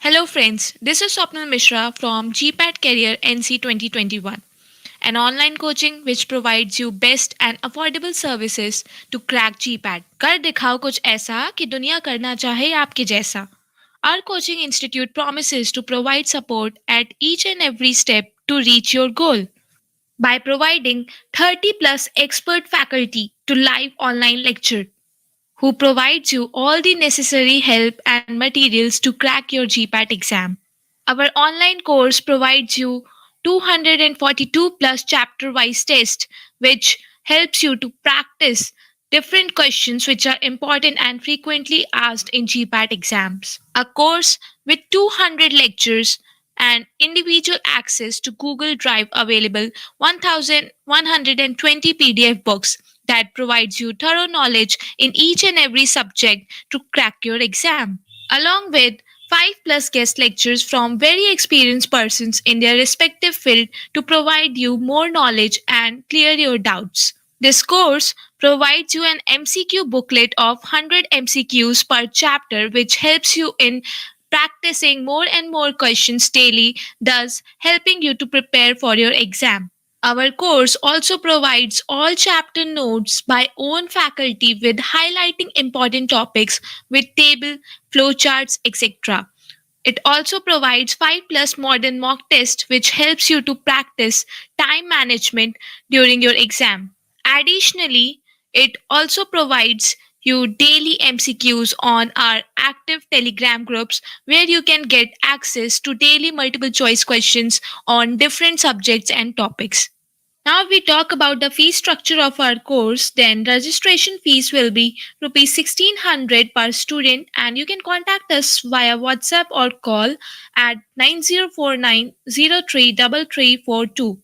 Hello friends, this is Swapnil Mishra from GPAT Career NC 2021, an online coaching which provides you best and affordable services to crack GPAT. कर दिखाओ कुछ ऐसा कि दुनिया करना चाहे आपके जैसा. Our coaching institute promises to provide support at each and every step to reach your goal by providing 30 plus expert faculty to live online lecture who provides you all the necessary help and materials to crack your GPAT exam. Our online course provides you 242 plus chapter wise tests, which helps you to practice different questions which are important and frequently asked in GPAT exams. A course with 200 lectures and individual access to Google Drive available 1120 PDF books that provides you thorough knowledge in each and every subject to crack your exam, along with 5 plus guest lectures from very experienced persons in their respective field to provide you more knowledge and clear your doubts. This course provides you an MCQ booklet of 100 MCQs per chapter, which helps you in practicing more and more questions daily, thus helping you to prepare for your exam. Our course also provides all chapter notes by own faculty with highlighting important topics with table, flowcharts, etc. It also provides 5 plus modern mock test which helps you to practice time management during your exam. Additionally, it also provides you daily MCQs on our active Telegram groups where you can get access to daily multiple choice questions on different subjects and topics. Now we talk about the fee structure of our course, then registration fees will be rupees 1600 per student and you can contact us via WhatsApp or call at 9049033342.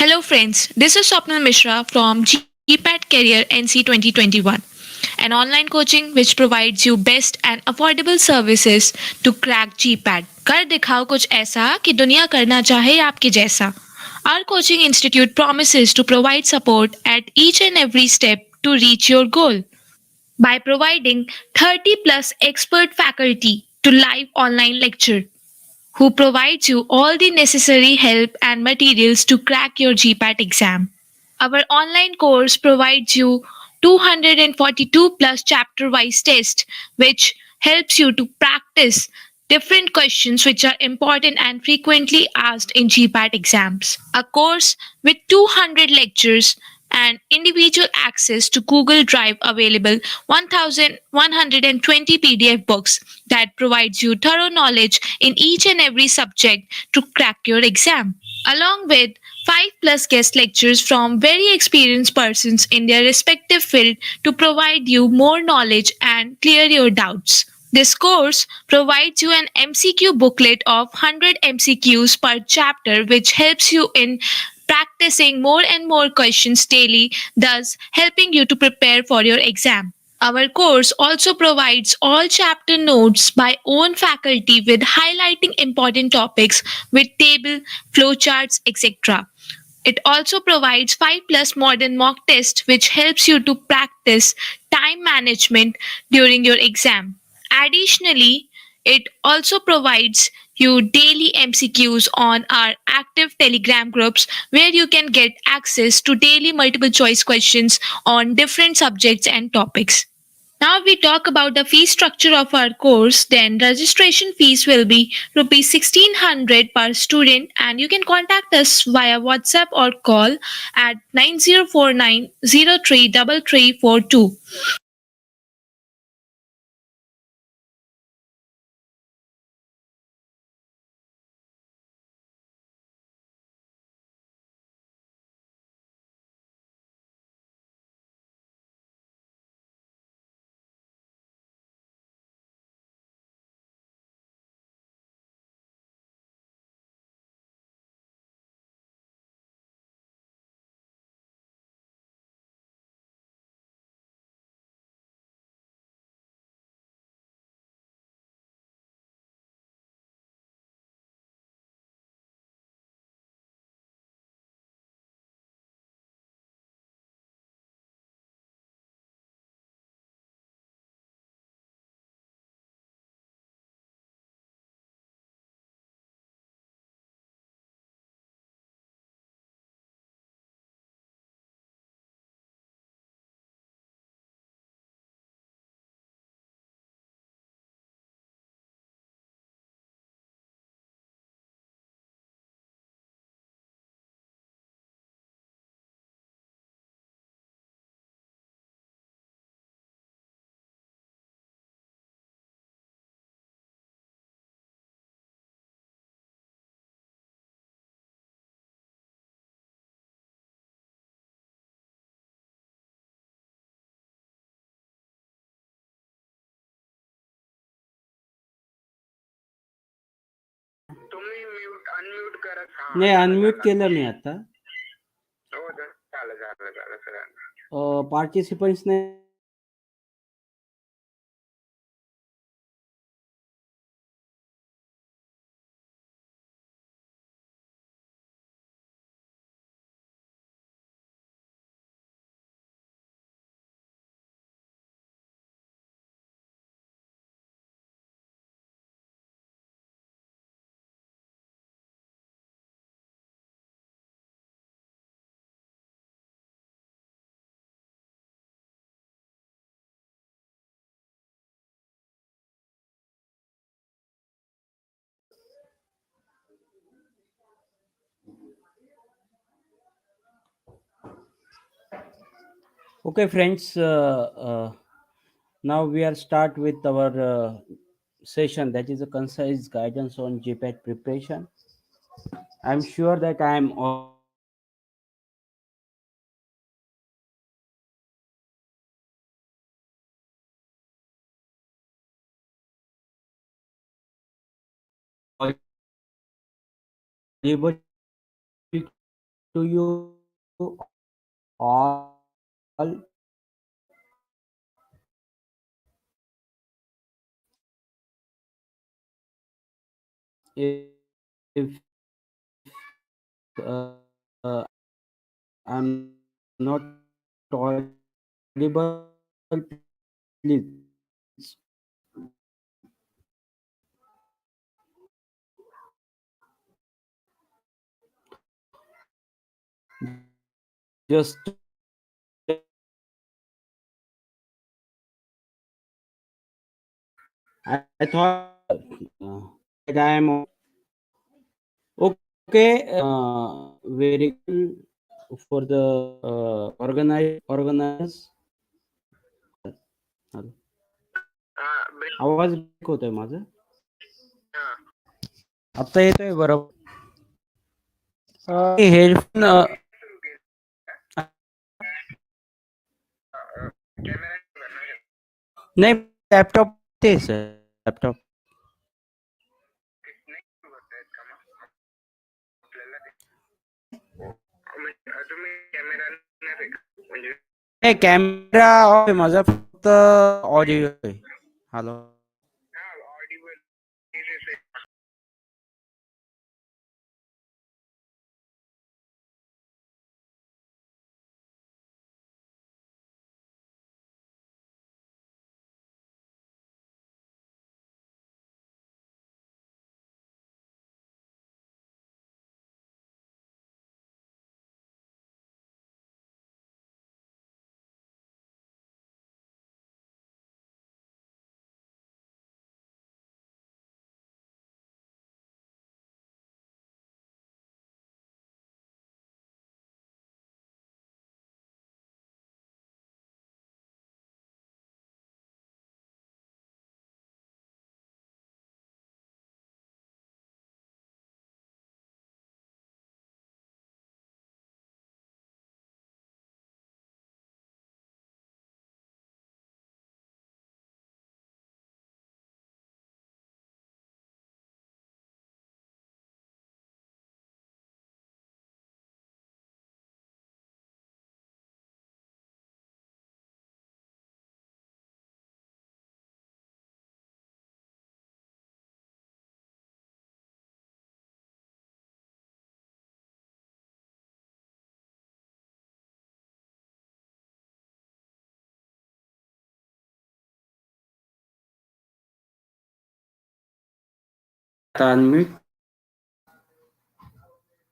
Hello, friends. This is Swapnil Mishra from GPAT Career NC 2021, an online coaching which provides you best and affordable services to crack GPAT. कर दिखाओ कुछ ऐसा कि दुनिया करना चाहे आपके जैसा. Our coaching institute promises to provide support at each and every step to reach your goal by providing 30 plus expert faculty to live online lecture who provides you all the necessary help and materials to crack your GPAT exam. Our online course provides you 242 plus chapter wise tests, which helps you to practice different questions which are important and frequently asked in GPAT exams. A course with 200 lectures and individual access to Google Drive available 1120 PDF books that provides you thorough knowledge in each and every subject to crack your exam, along with 5 plus guest lectures from very experienced persons in their respective field to provide you more knowledge and clear your doubts. This course provides you an MCQ booklet of 100 MCQs per chapter, which helps you in practicing more and more questions daily, thus helping you to prepare for your exam. Our course also provides all chapter notes by own faculty with highlighting important topics with table, flowcharts, etc. It also provides 5 plus modern mock tests which helps you to practice time management during your exam. Additionally, it also provides you daily MCQs on our active Telegram groups where you can get access to daily multiple choice questions on different subjects and topics. Now we talk about the fee structure of our course, then registration fees will be rupees 1600 per student and you can contact us via WhatsApp or call at 9049033342. तुम्ही mute unmute करत नाही unmute केलं मी आता. हो झालं sir. Participants नाही Okay, friends. Now we are start with our session, that is a concise guidance on GPAT preparation. I'm sure that I am audible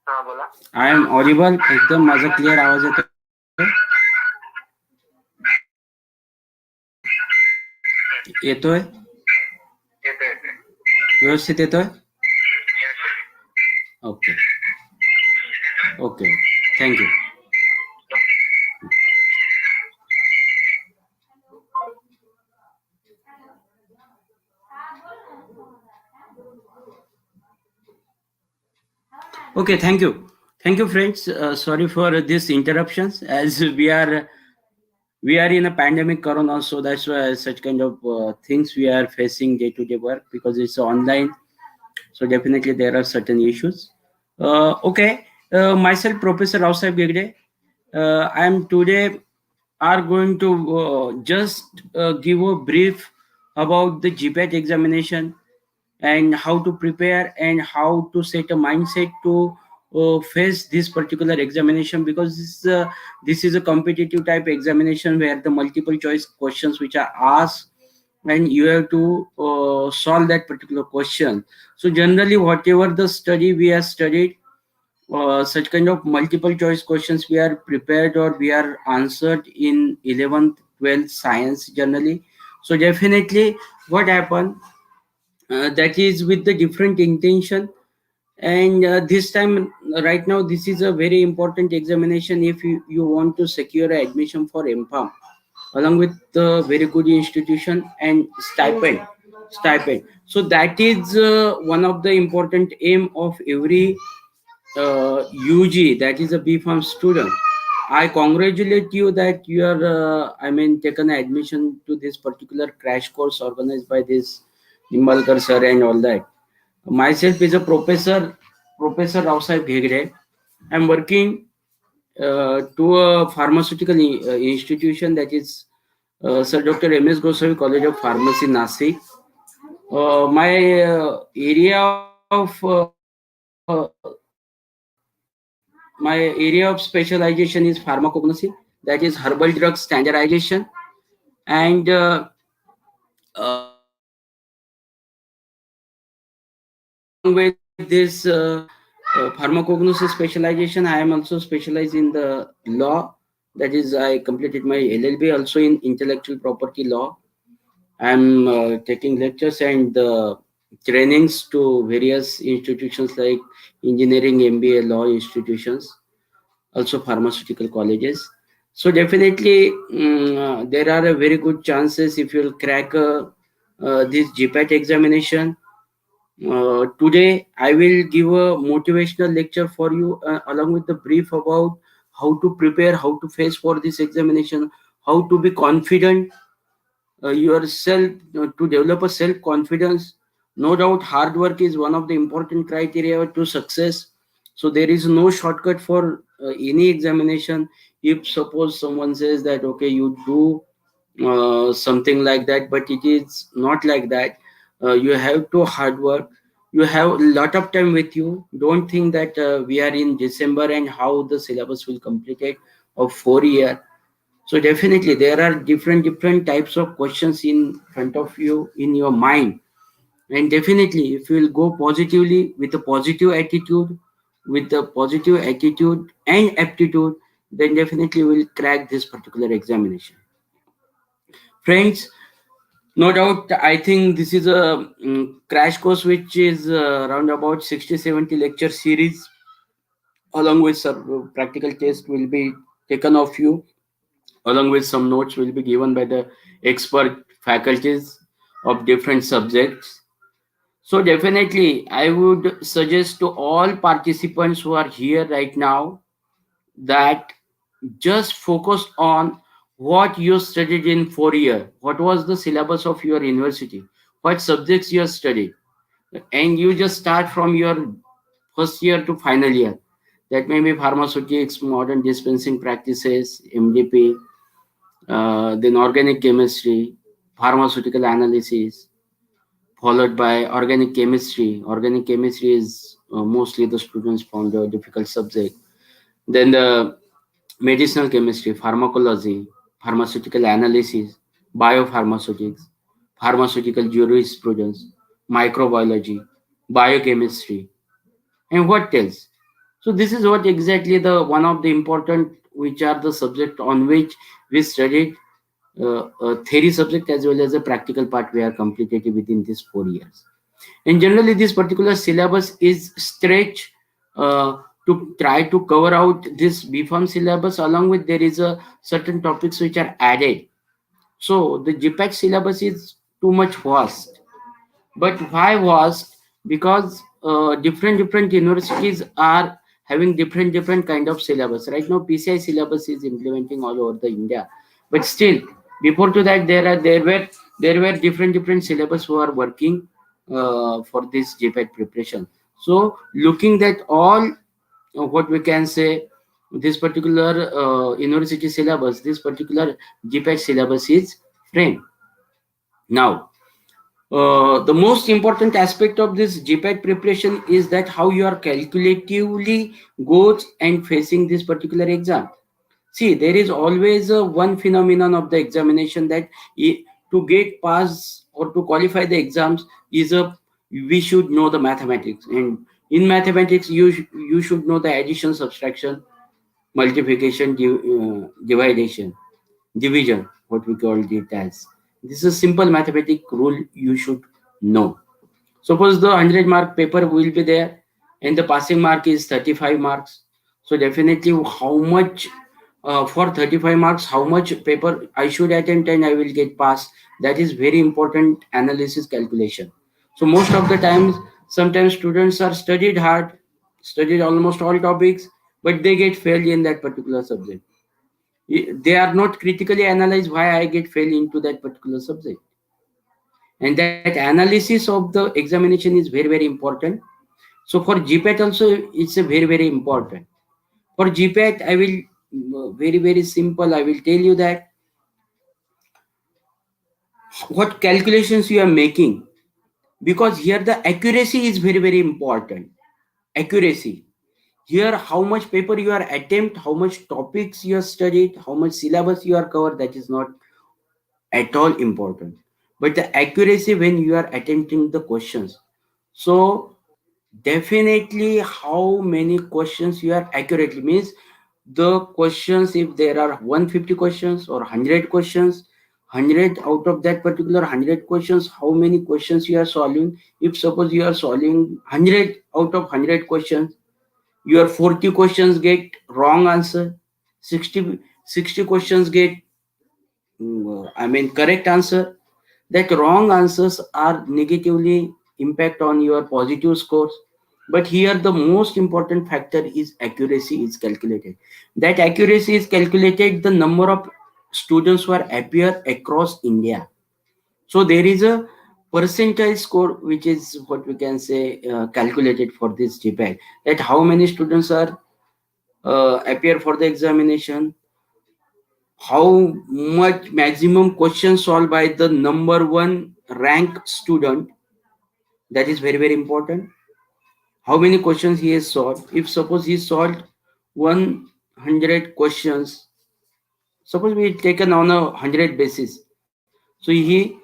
हा बोला. आय एम ऑडिबल, एकदम माझा क्लिअर आवाज येतो? येतोय? व्यवस्थित येतोय? Okay okay, thank you. Okay, thank you, friends. Sorry for this interruptions, as we are in a pandemic corona, so that's why such kind of things we are facing day to day work, because it's online. So definitely there are certain issues. Okay, myself, Professor RAOSAHEB GHEGADE. I am today are going to just give a brief about the GPAT examination and how to prepare and how to set a mindset to face this particular examination, because this is a competitive type examination where the multiple choice questions which are asked and you have to solve that particular question. So generally whatever the study we have studied, such kind of multiple choice questions we are prepared or we are answered in 11th 12th science generally. So definitely what happened, that is with the different intention. And this time right now this is a very important examination if you want to secure admission for MPharm along with the very good institution and stipend. So that is one of the important aim of every UG, that is a BPharm student. I congratulate you that you are taken admission to this particular crash course organized by this Nimbalkar sir and all that. Myself is a professor, Professor RAOSAHEB GHEGADE. I'm working to a pharmaceutical institution, that is Sir Dr. M.S. Gosavi College of Pharmacy, Nasik. My area of my area of specialization is pharmacognosy, that is herbal drug standardization, and along with this pharmacognosy specialization, I am also specialized in the law. That is, I completed my LLB also in intellectual property law. I'm taking lectures and trainings to various institutions like engineering, MBA, law institutions, also pharmaceutical colleges. So definitely, there are a very good chances if you'll crack this GPAT examination. Today, I will give a motivational lecture for you along with the brief about how to prepare, how to face for this examination, how to be confident yourself, to develop a self confidence. No doubt hard work is one of the important criteria to success. So there is no shortcut for any examination. If suppose someone says that okay, you do something like that, but it is not like that. You have to hard work. You have a lot of time with you. Don't think that we are in December and how the syllabus will complete it of 4 year. So definitely there are different types of questions in front of you in your mind. And definitely if you will go positively with a positive attitude and aptitude, then definitely we will crack this particular examination. Friends, no doubt I think this is a crash course which is around about 60-70 lecture series, along with some practical test will be taken of you, along with some notes will be given by the expert faculties of different subjects. So definitely I would suggest to all participants who are here right now that just focus on what you studied in 4 year, what was the syllabus of your university, what subjects you have studied, and you just start from your first year to final year. That may be pharmaceutics, modern dispensing practices, MDP, then organic chemistry, pharmaceutical analysis, followed by organic chemistry. Organic chemistry is mostly the students found a difficult subject. Then the medicinal chemistry, pharmacology, pharmaceutical analysis, biopharmaceutics, pharmaceutical jurisprudence, microbiology, biochemistry, and what else? So this is what exactly the one of the important, which are the subject on which we studied theory subject as well as the practical part we are completed within these 4 years. And generally, this particular syllabus is stretched uh, to try to cover out this BPharm syllabus. Along with there is a certain topics which are added. So the GPAT syllabus is too much vast. But why vast? Because different universities are having different kind of syllabus. Right now, PCI syllabus is implementing all over the India. But still, before to that, there were different syllabus who are working for this GPAT preparation. So looking at all what we can say, this particular university syllabus, this particular GPAT syllabus is framed. Now, the most important aspect of this GPAT preparation is that how you are calculatively goes and facing this particular exam. See, there is always a one phenomenon of the examination that to get pass or to qualify the exams is a we should know the mathematics, and in mathematics you should know the addition, subtraction, multiplication, division, what we call it as. This is a simple mathematic rule you should know. Suppose the 100 mark paper will be there and the passing mark is 35 marks. So definitely how much for 35 marks, how much paper I should attempt and I will get passed. That is very important analysis calculation. So most of the times, sometimes students are studied hard, studied almost all topics, but they get failed in that particular subject. They are not critically analyze why I get failed into that particular subject. And that analysis of the examination is very important. So for GPAT also, it's a very important. For GPAT, I will very very simple. I will tell you that what calculations you are making, because here the accuracy is very very important. Accuracy here, how much paper you are attempt, how much topics you have studied, how much syllabus you are covered, that is not at all important, but the accuracy when you are attempting the questions. So definitely how many questions you are accurately means the questions, if there are 150 questions or 100 questions, 100 out of that particular 100 questions, how many questions you are solving. If suppose you are solving 100 out of 100 questions, your 40 questions get wrong answer, 60 questions get correct answer. That wrong answers are negatively impact on your positive scores. But here the most important factor is accuracy is calculated. That accuracy is calculated the number of students who are appear across India. So there is a percentile score which is what we can say calculated for this GPAT, that how many students are appear for the examination, how much maximum questions solved by the number one rank student, that is very very important. How many questions he has solved. If suppose he solved 100 questions, suppose we taken on a 100 basis, so he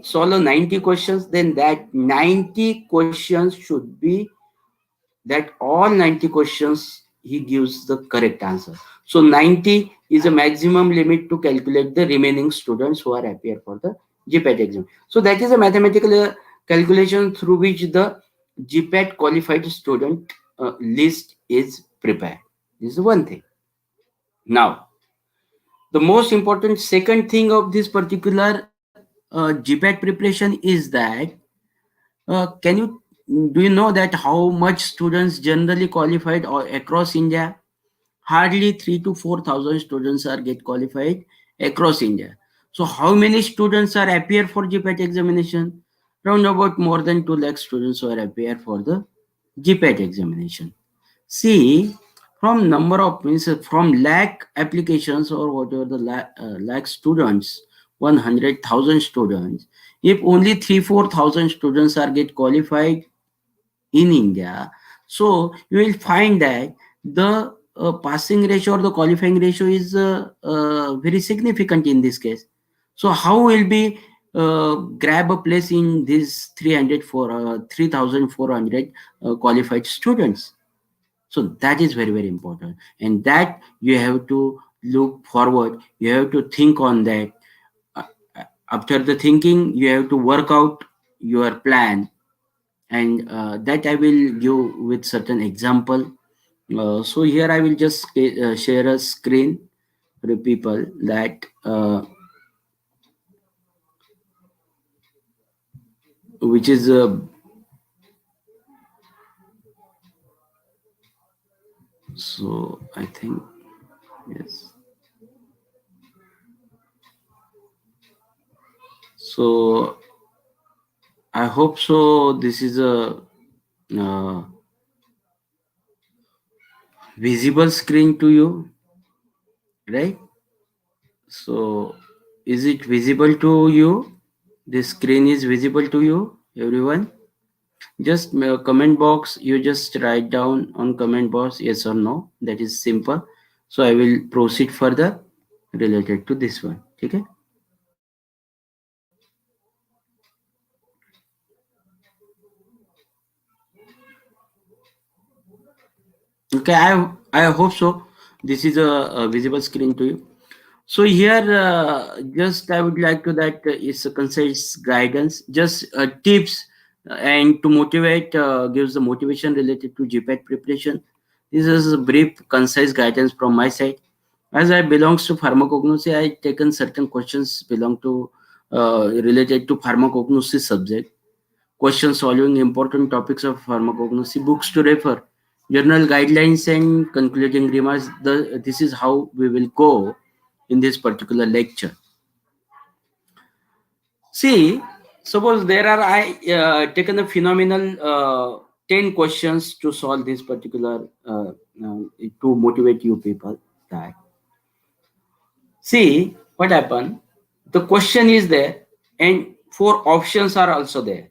solved a 90 questions, then that 90 questions should be, that all 90 questions he gives the correct answer. So 90 is a maximum limit to calculate the remaining students who are appear for the GPAT exam. So that is a mathematical calculation through which the GPAT qualified student list is prepared. This is one thing. Now the most important second thing of this particular GPAT preparation is that can you do you know that how much students generally qualified or across India? Hardly 3 to 4,000 students are get qualified across India. So how many students are appear for GPAT examination? Round about more than 2 lakh students are appear for the GPAT examination. See, from number of means from lakh applications or whatever the lakh students, 100,000 students, if only 3 4,000 students are get qualified in India, so you will find that the passing ratio or the qualifying ratio is very significant in this case. So how will be grab a place in these 300 for 3,400 qualified students? So that is very very important, and that you have to look forward. You have to think on that. Uh, After the thinking, you have to work out your plan, and that I will give with certain example. So here I will just share a screen for the people that which is so I think yes. So I hope so. This is a uh, visible screen to you, right? So is it visible to you? This screen is visible to you, everyone? Just comment box, you just write down on comment box yes or no. That is simple. So I will proceed further related to this one. Okay. Okay. I hope so. This is a visible screen to you. So here, just I would like to that is a concise guidance, just tips and to motivate, gives the motivation related to GPAT preparation. This is a brief, concise guidance from my side. As I belongs to Pharmacognosy, I taken certain questions belong to related to Pharmacognosy subject. Questions solving important topics of Pharmacognosy, books to refer, journal guidelines and concluding remarks. This is how we will go in this particular lecture. See, suppose there are I taken a phenomenal 10 questions to solve this particular to motivate you people. That see what happened. The question is there, and 4 options are also there.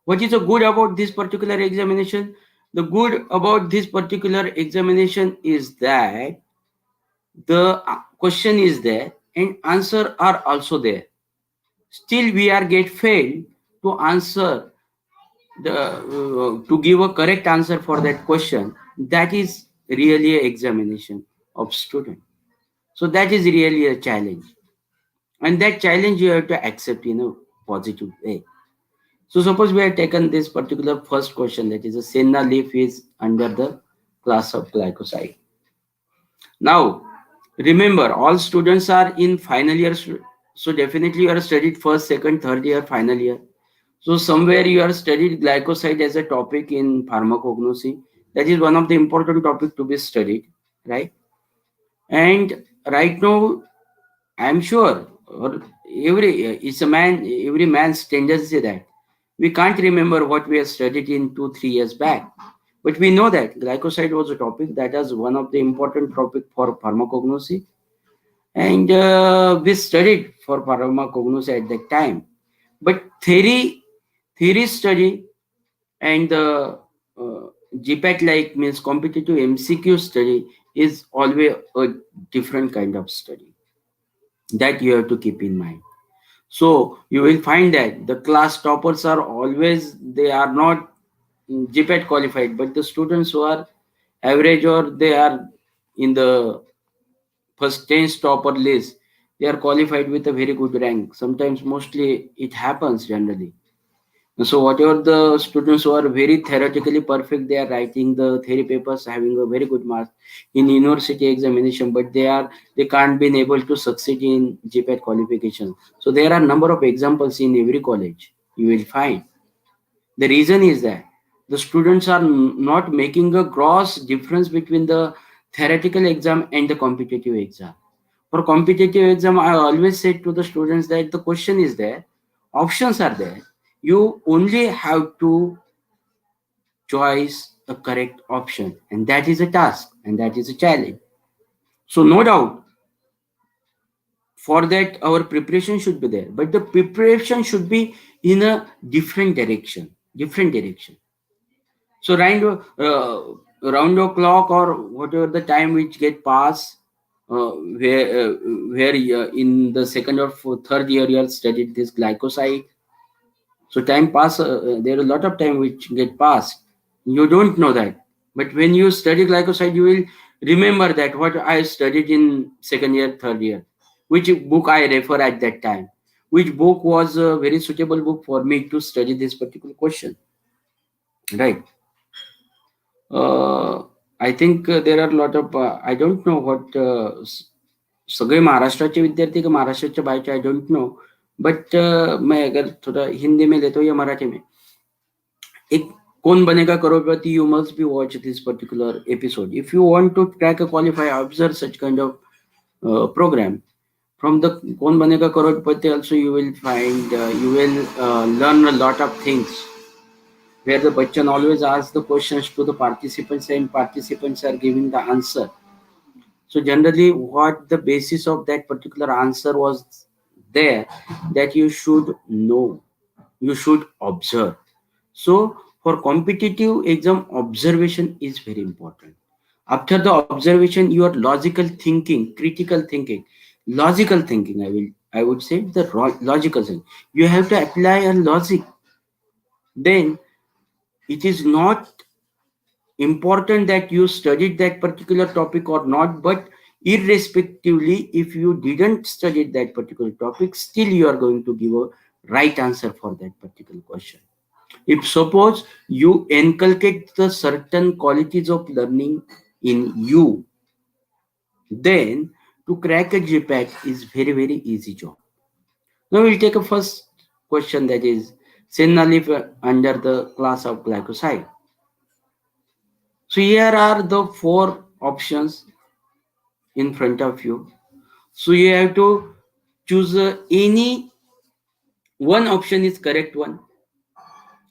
What is the good about this particular examination? The good about this particular examination is that the question is there and answer are also there. Still we are get failed to answer the to give a correct answer for that question. That is really an examination of student. So that is really a challenge, and that challenge you have to accept in a positive way. So suppose we have taken this particular first question, that is a senna leaf is under the class of glycoside. Now remember, all students are in final year, so definitely you are studied first, second, third year, final year. So somewhere you are studied glycoside as a topic in pharmacognosy. That is one of the important topic to be studied, right? And right now, I'm sure, or every man's tendency that we can't remember what we have studied in 2 3 years back, but we know that glycoside was a topic that is one of the important topic for pharmacognosy, and we studied for pharmacognosy at that time. But theory study and the GPAT like means competitive MCQ study is always a different kind of study that you have to keep in mind. So you will find that the class toppers are always, they are not GPAT qualified, but the students who are average or they are in the first 10 topper list, they are qualified with a very good rank. Sometimes mostly it happens generally. So whatever the students who are very theoretically perfect, they are writing the theory papers, having a very good mark in university examination, but they can't be able to succeed in GPAT qualification. So there are number of examples in every college you will find. The reason is that the students are not making a gross difference between the theoretical exam and the competitive exam. For competitive exam, I always say to the students that the question is there, options are there. You only have to choose a correct option, and that is a task and that is a challenge. So no doubt for that our preparation should be there, but the preparation should be in a different direction. Different direction. So round the clock or whatever the time which get passed, where in the second or third year you have studied this glycoside. So time pass. There are a lot of time which get passed. You don't know that, but when you study glycoside, you will remember that what I studied in second year, third year, which book I refer at that time, which book was a very suitable book for me to study this particular question, right? Uh, I think there are a lot of I don't know what सगळे महाराष्ट्राचे विद्यार्थी का महाराष्ट्राच्या बाहर I don't know, but मैं अगर थोड़ा हिंदी में लेता हूँ या मराठी में, एक कौन बनेगा करोड़पति, you must be watch this particular episode if you want to crack a qualify observe such kind of program. From the कौन बनेगा करोड़पति also you will find you will learn a lot of things, where the Bachchan always asks the questions to the participants and participants are giving the answer. So generally what the basis of that particular answer was there, that you should know, you should observe. So for competitive exam, observation is very important. After the observation, your logical thinking, critical thinking, logical thinking, I would say the logical thing. You have to apply a logic. Then it is not important that you studied that particular topic or not, but irrespectively, if you didn't study that particular topic, still you are going to give a right answer for that particular question. If suppose you inculcate the certain qualities of learning in you, then to crack a GPAT is very, very easy job. Now we'll take a first question, that is senna leaf under the class of glycoside. So here are the 4 options in front of you. So you have to choose any one option is correct one,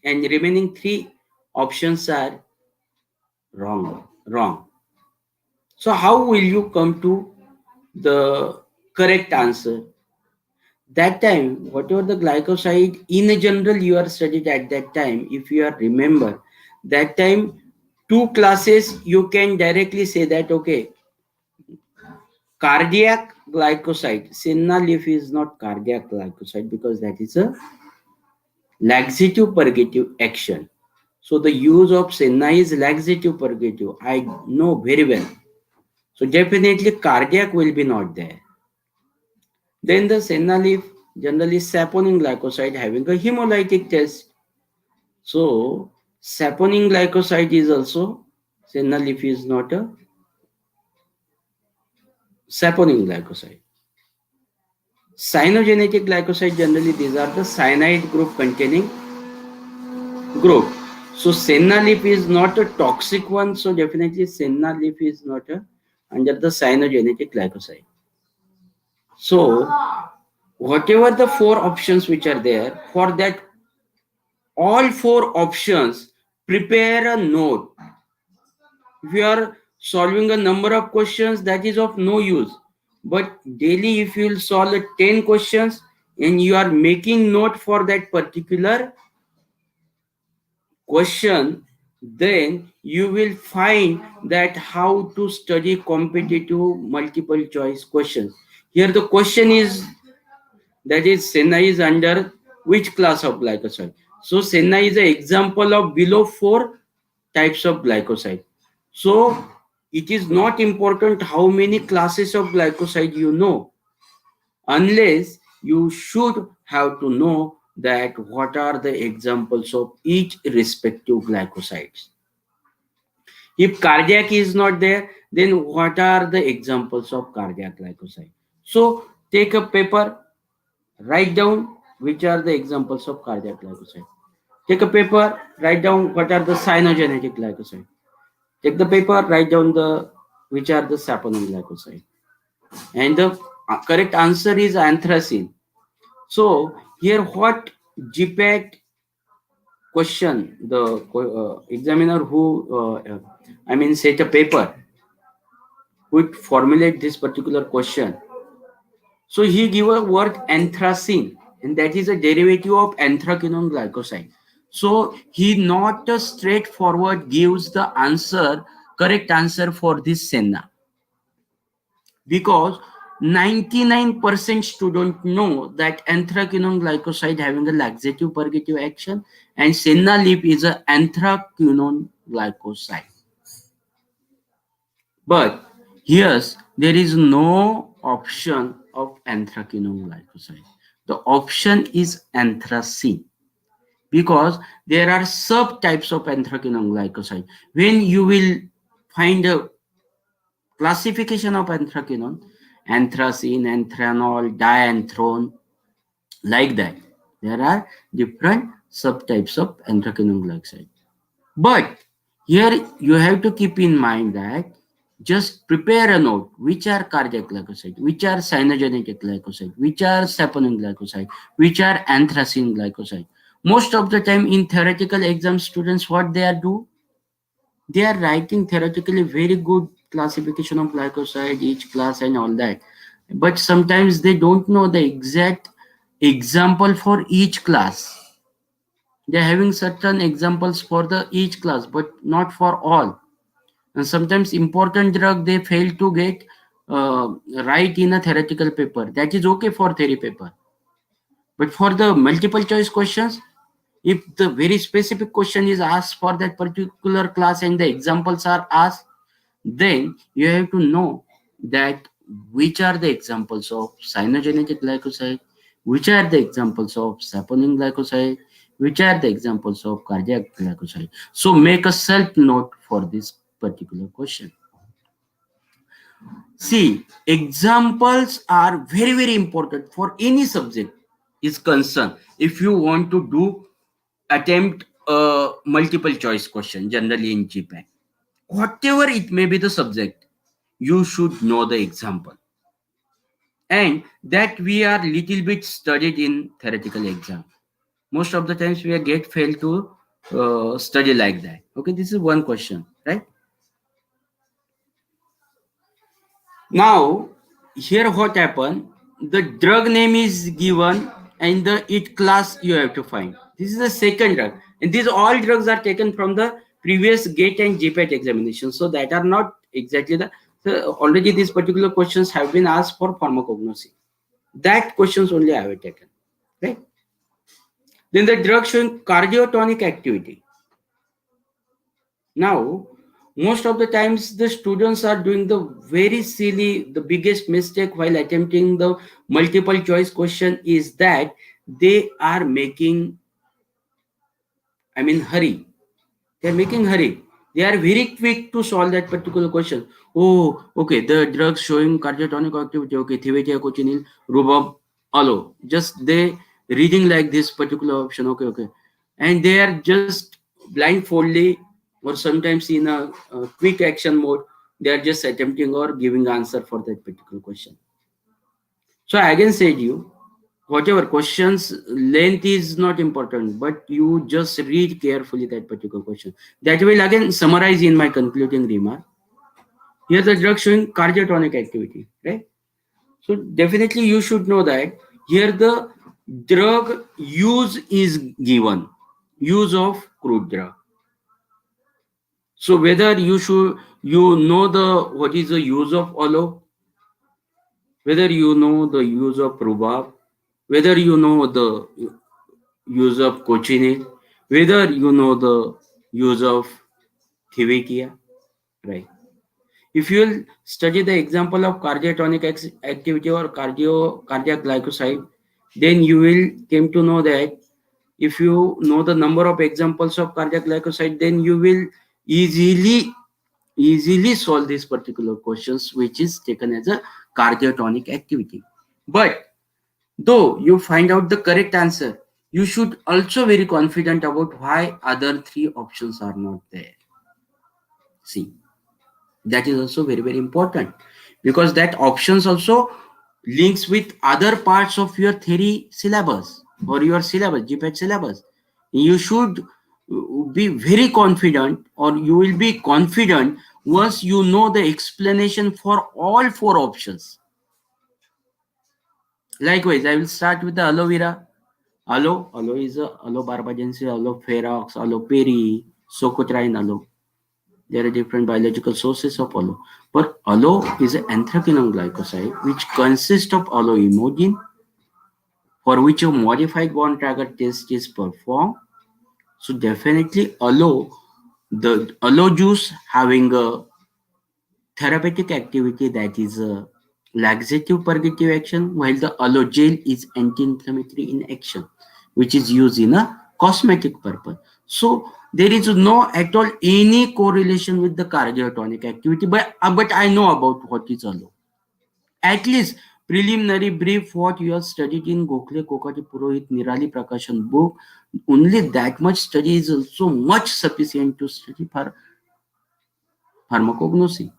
and remaining 3 options are wrong. So how will you come to the correct answer? That time, whatever the glycoside in a general you are studied at that time, if you are remember, that time two classes you can directly say that okay, cardiac glycoside. Senna leaf is not cardiac glycoside because that is a laxative purgative action. So the use of senna is laxative purgative. I know very well. So definitely cardiac will be not there. Then the senna leaf generally saponin glycoside having a hemolytic test. So saponin glycoside is also senna leaf is not a saponin glycoside. Cyanogenetic glycoside generally these are the cyanide group containing group. So senna leaf is not a toxic one. So definitely senna leaf is not a under the cyanogenetic glycoside. So whatever the four options which are there, for that all four options, prepare a note. If you are solving a number of questions, that is of no use. But daily, if you will solve 10 questions and you are making note for that particular question, then you will find that how to study competitive multiple choice questions. Here the question is that is senna is under which class of glycoside. So senna is an example of below four types of glycoside. So it is not important how many classes of glycoside you know, unless you should have to know that what are the examples of each respective glycosides. If cardiac is not there, then what are the examples of cardiac glycoside? So take a paper, write down which are the examples of cardiac glycoside. Take a paper, write down what are the cyanogenetic glycoside. Take the paper, write down the which are the saponin glycoside. And the correct answer is anthracene. So here what GPAT question, the examiner who set a paper would formulate this particular question. So he give a word anthracene, and that is a derivative of anthraquinone glycoside. So he not straightforward gives the answer, correct answer for this senna, because 99% students know that anthraquinone glycoside having a laxative purgative action and senna leaf is a anthraquinone glycoside. But here's there is no option of anthraquinone glycoside. The option is anthracene because there are subtypes of anthraquinone glycoside. When you will find a classification of anthraquinone, anthracene, anthranol, dianthrone, like that. There are different subtypes of anthraquinone glycoside. But here you have to keep in mind that just prepare a note which are cardiac glycoside, which are cyanogenetic glycoside, which are saponin glycoside, which are anthracene glycoside. Most of the time in theoretical exam, students what they are do, they are writing theoretically very good classification of glycoside, each class and all that. But sometimes they don't know the exact example for each class. They're having certain examples for the each class, but not for all. And sometimes important drug they fail to get right in a theoretical paper. That is okay for theory paper. But for the multiple choice questions, if the very specific question is asked for that particular class and the examples are asked, then you have to know that which are the examples of cyanogenetic glycoside, which are the examples of saponin glycoside, which are the examples of cardiac glycoside. So make a self note for this particular question. See, examples are very, very important for any subject is concerned. If you want to do attempt a multiple choice question, generally in GPAT, whatever it may be the subject, you should know the example. And that we are little bit studied in theoretical exam. Most of the times we get failed to study like that. Okay, this is one question, right? Now, here what happened, the drug name is given and the it class you have to find. This is the second drug. And these all drugs are taken from the previous GATE and GPAT examination. So that are not exactly the, so already these particular questions have been asked for pharmacognosy. That questions only I have taken, right? Then the drug showing cardiotonic activity. Now, most of the times the students are doing the very silly, the biggest mistake while attempting the multiple choice question is that they are making, hurry. They are making hurry. They are very quick to solve that particular question. Oh, okay, the drugs showing cardiotonic activity, okay, Thivetia, Cochinil, Rhubarb, Aloe. Just they reading like this particular option, okay, okay. And they are just blindfoldly or sometimes in a quick action mode, they are just attempting or giving answer for that particular question. So I again said you, whatever questions length is not important, but you just read carefully that particular question. That will again summarize in my concluding remark. Here the drug showing cardiotonic activity, right? So definitely you should know that here the drug use is given, use of crude drug. So whether you know the what is the use of aloe, whether you know the use of rhubarb, whether you know the use of cochineal, whether you know the use of Thivetia, right? If you will study the example of cardiotonic activity or cardiac glycoside, then you will came to know that if you know the number of examples of cardiac glycoside, then you will easily solve these particular questions, which is taken as a cardiotonic activity. But though you find out the correct answer, you should also very confident about why other three options are not there. See, that is also very, very important because that options also links with other parts of your theory syllabus or your syllabus, GPAT syllabus. You should be very confident or you will be confident once you know the explanation for all four options. Likewise, I will start with the aloe vera. Aloe is a aloe barbadensis, aloe ferox, aloe peri, socotrine aloe. There are different biological sources of aloe. But aloe is an anthraquinone glycoside which consists of aloe imogene for which a modified bond tracker test is performed. So definitely aloe, the aloe juice having a therapeutic activity that is a laxative purgative action while the aloe gel is anti-inflammatory in action which is used in a cosmetic purpose. So there is no at all any correlation with the cardiotonic activity, but I know about what is aloe. At least preliminary brief what you have studied in Gokhale Kokati Purohit Nirali Prakashan book, only that much study is also much sufficient to study for pharmacognosy.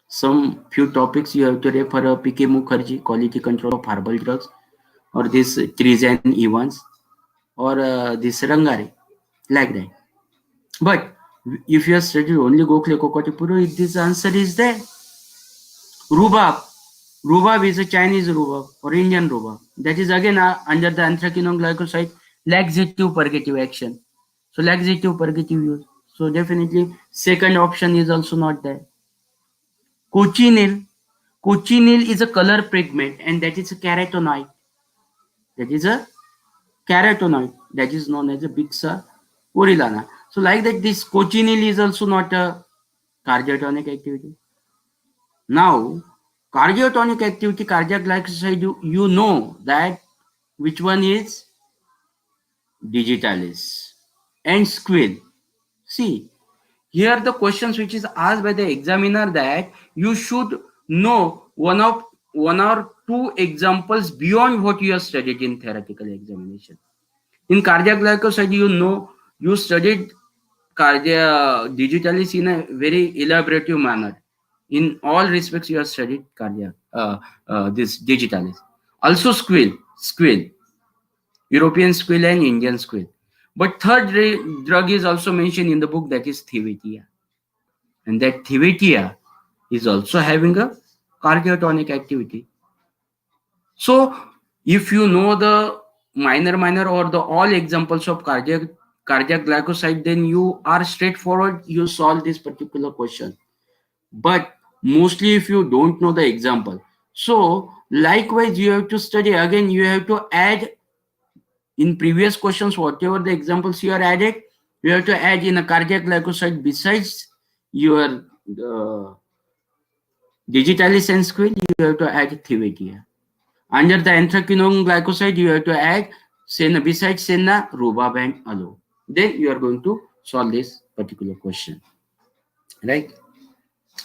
Some few topics you have to refer P.K. Mukherjee, Quality Control of Herbal Drugs, or this Trizan Evans, or this Rangare, like that. But if you have studied only Gokhale Kokati Purohit, this answer is there. Rhubarb. Rhubarb is a Chinese rhubarb or Indian rhubarb. That is again under the anthraquinone glycoside laxative purgative action. So laxative purgative use. So definitely second option is also not there. Cochineal. Cochineal is a color pigment and that is a carotenoid. That is a carotenoid that is known as a Bixa orellana. So like that this cochineal is also not a cardiotonic activity. Now, cardiotonic activity, cardiac glycoside, you know that which one is digitalis and squill. See, here the questions which is asked by the examiner that you should know one or two examples beyond what you have studied in theoretical examination. In cardiac glycoside, you know you studied cardiac digitalis in a very elaborative manner. In all respects, you have studied cardiac this digitalis. Also squill, European squill and Indian squill. But third drug is also mentioned in the book, that is Thivetia. And that Thivetia is also having a cardiotonic activity. So if you know the minor or the all examples of cardiac glycoside, then you are straightforward, you solve this particular question. But mostly if you don't know the example, so likewise you have to study again, you have to add in previous questions whatever the examples you are added, you have to add in a cardiac glycoside besides your digitalis and squid, you have to add Thivetia. Under the anthraquinone glycoside, you have to add senna, besides senna, rhubarb and aloe. Then you are going to solve this particular question, right?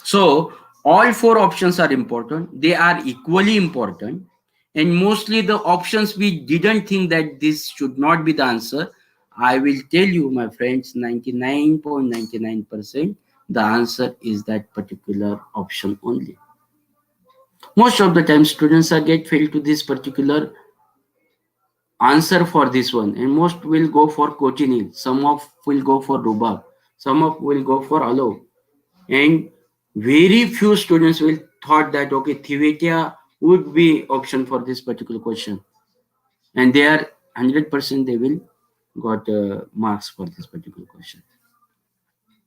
So all four options are important. They are equally important. And mostly the options we didn't think that this should not be the answer. I will tell you, my friends, 99.99%, the answer is that particular option only. Most of the time students are get failed to this particular answer for this one, and most will go for cochineal, some of will go for rhubarb, some of will go for aloe, and very few students will thought that okay, Thivetia would be option for this particular question, and they are 100% they will got marks for this particular question.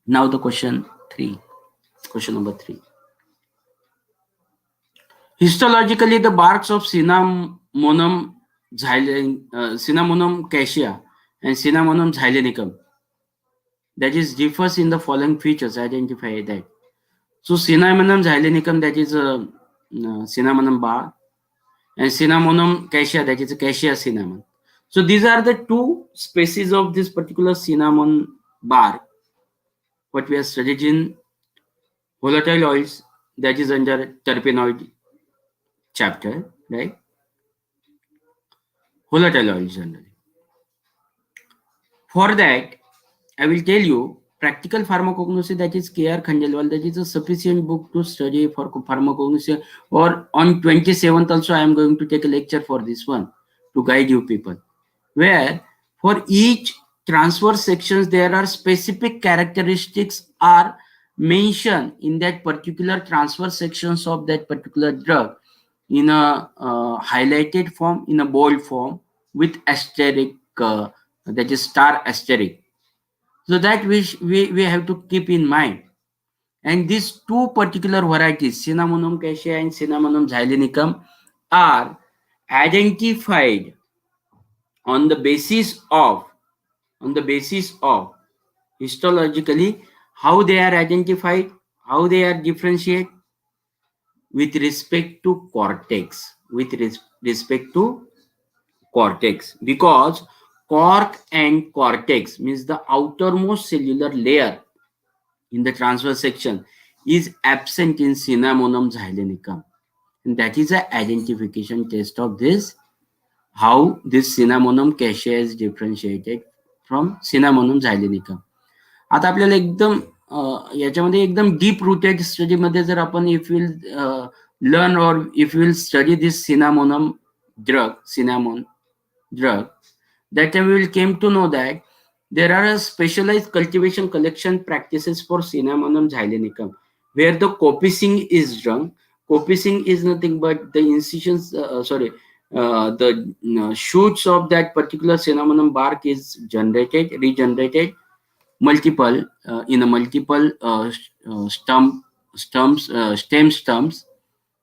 Now the question number 3. Histologically, the barks of Cinnamomum cassia and Cinnamomum xylenicum, that is differs in the following features. Identify that. So Cinnamomum xylenicum, that is a cinnamon bark, and Cinnamomum cassia, that is a cassia cinnamon. So these are the two species of this particular cinnamon bark what we are studied in volatile oils, that is under terpenoid chapter, right? Volatile oils generally. For that, I will tell you practical pharmacognosy, that is K.R. Khandelwal, that is a sufficient book to study for pharmacognosy. Or on 27th also I am going to take a lecture for this one to guide you people, where for each transverse sections there are specific characteristics are mentioned in that particular transverse sections of that particular drug in a highlighted form, in a bold form with asterisk, that is star asterisk. So that we have to keep in mind. And these two particular varieties, Cinnamomum cassia and Cinnamomum xylenicum, are identified on the basis of histologically how they are identified, how they are differentiated with respect to cortex, because cork and cortex means the outermost cellular layer in the transverse section is absent in Cinnamomum xylenicum, and that is a identification test of this, how this Cinnamomum cassia is differentiated from Cinnamomum xylenicum. आता आपल्याला एकदम याच्यामध्ये एकदम deep rooted study मध्ये जर आपण if will learn और if will study this cinnamon drug, that time we will came to know that there are specialized cultivation collection practices for Cinnamomum xylenicum, where the copicing is done. Copicing is nothing but the incisions, the shoots of that particular Cinnamomum bark is regenerated multiple in a multiple stem stumps,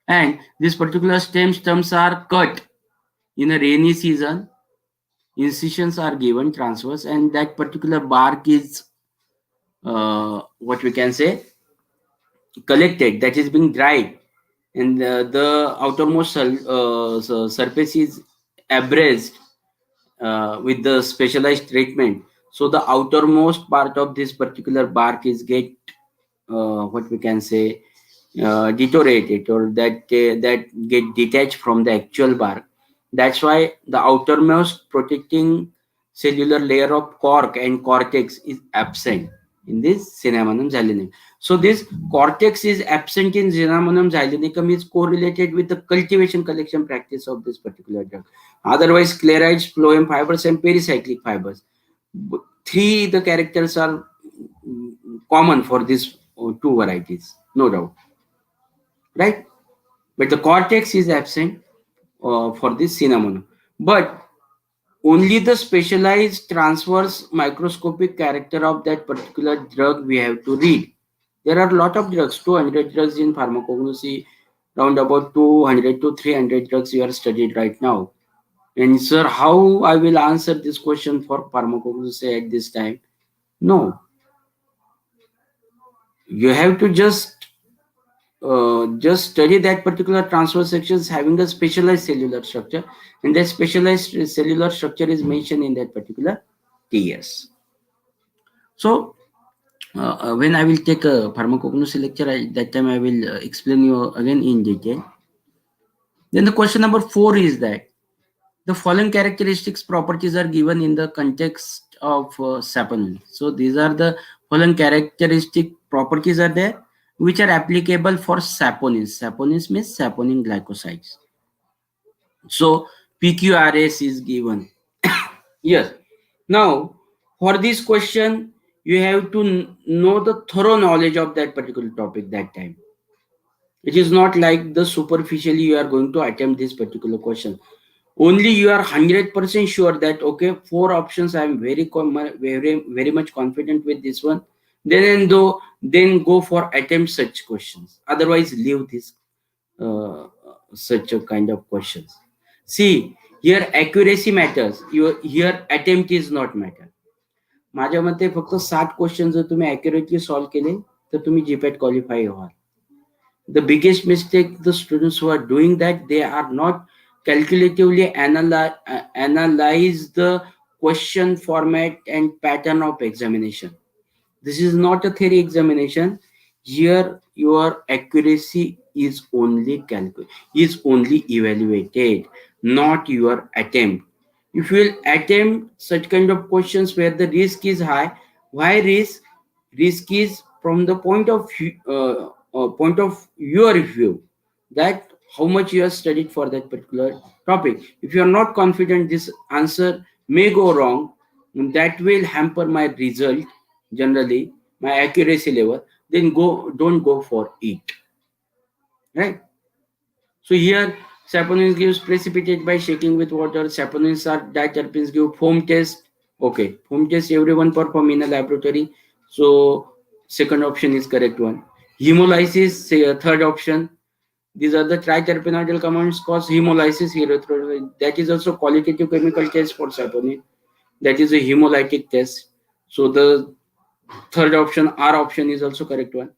and these particular stem stumps are cut in a rainy season. Incisions are given transverse, and that particular bark is what we can say collected, that is being dried, and the outermost surface is abrased with the specialized treatment. So the outermost part of this particular bark is get what we can say deteriorated, or that get detached from the actual bark. That's why the outermost protecting cellular layer of cork and cortex is absent in this Cinnamomum xylenicum. So this cortex is absent in Cinnamomum xylenicum is correlated with the cultivation collection practice of this particular drug. Otherwise, sclerites, phloem fibers, and pericyclic fibers Three the characters are common for these two varieties, no doubt, right? But the cortex is absent for this cinnamon. But only the specialized transverse microscopic character of that particular drug we have to read. There are a lot of drugs, 200 drugs in pharmacognosy, around about 200 to 300 drugs you are studied right now. And sir, how I will answer this question for pharmacognosy at this time? No, you have to just study that particular transverse sections having a specialized cellular structure, and that specialized cellular structure is mentioned in that particular TS. So when I will take a pharmacognosy lecture, that time I will explain you again in detail. Then the question number 4 is that the following characteristics properties are given in the context of saponin. So these are the following characteristic properties are there which are applicable for saponins. Saponins means saponin glycosides. So PQRS is given. Yes. Now for this question you have to know the thorough knowledge of that particular topic that time. It is not like the superficially you are going to attempt this particular question. Only you are 100% sure that okay, four options I am very much confident with this one. Then go for attempt such questions. Otherwise, leave this uh, such a kind of questions. See, here accuracy matters. Your here attempt is not matter. माझ्या मते फक्त 60 question जर तुम्ही accurately solve केले तर तुम्ही GPAT qualify व्हाल. The biggest mistake the students who are doing that, they are not calculatively analyze the question format and pattern of examination. This is not a theory examination. Here your accuracy is only evaluated, not your attempt. If you will attempt such kind of questions where the risk is high, why risk? Risk is from the point of your view, that how much you have studied for that particular topic. If you are not confident this answer may go wrong, that will hamper my result, generally my accuracy level, then don't go for it, right? So here saponins gives precipitate by shaking with water. Saponins are diterpenes give foam test. Okay, foam test everyone perform in a laboratory. So second option is correct one. Hemolysis, say a third option. These are the triterpenoidal compounds cause hemolysis, erythroid. That is also qualitative chemical test for saponin. That is a hemolytic test. So the third option, R option, is also correct one.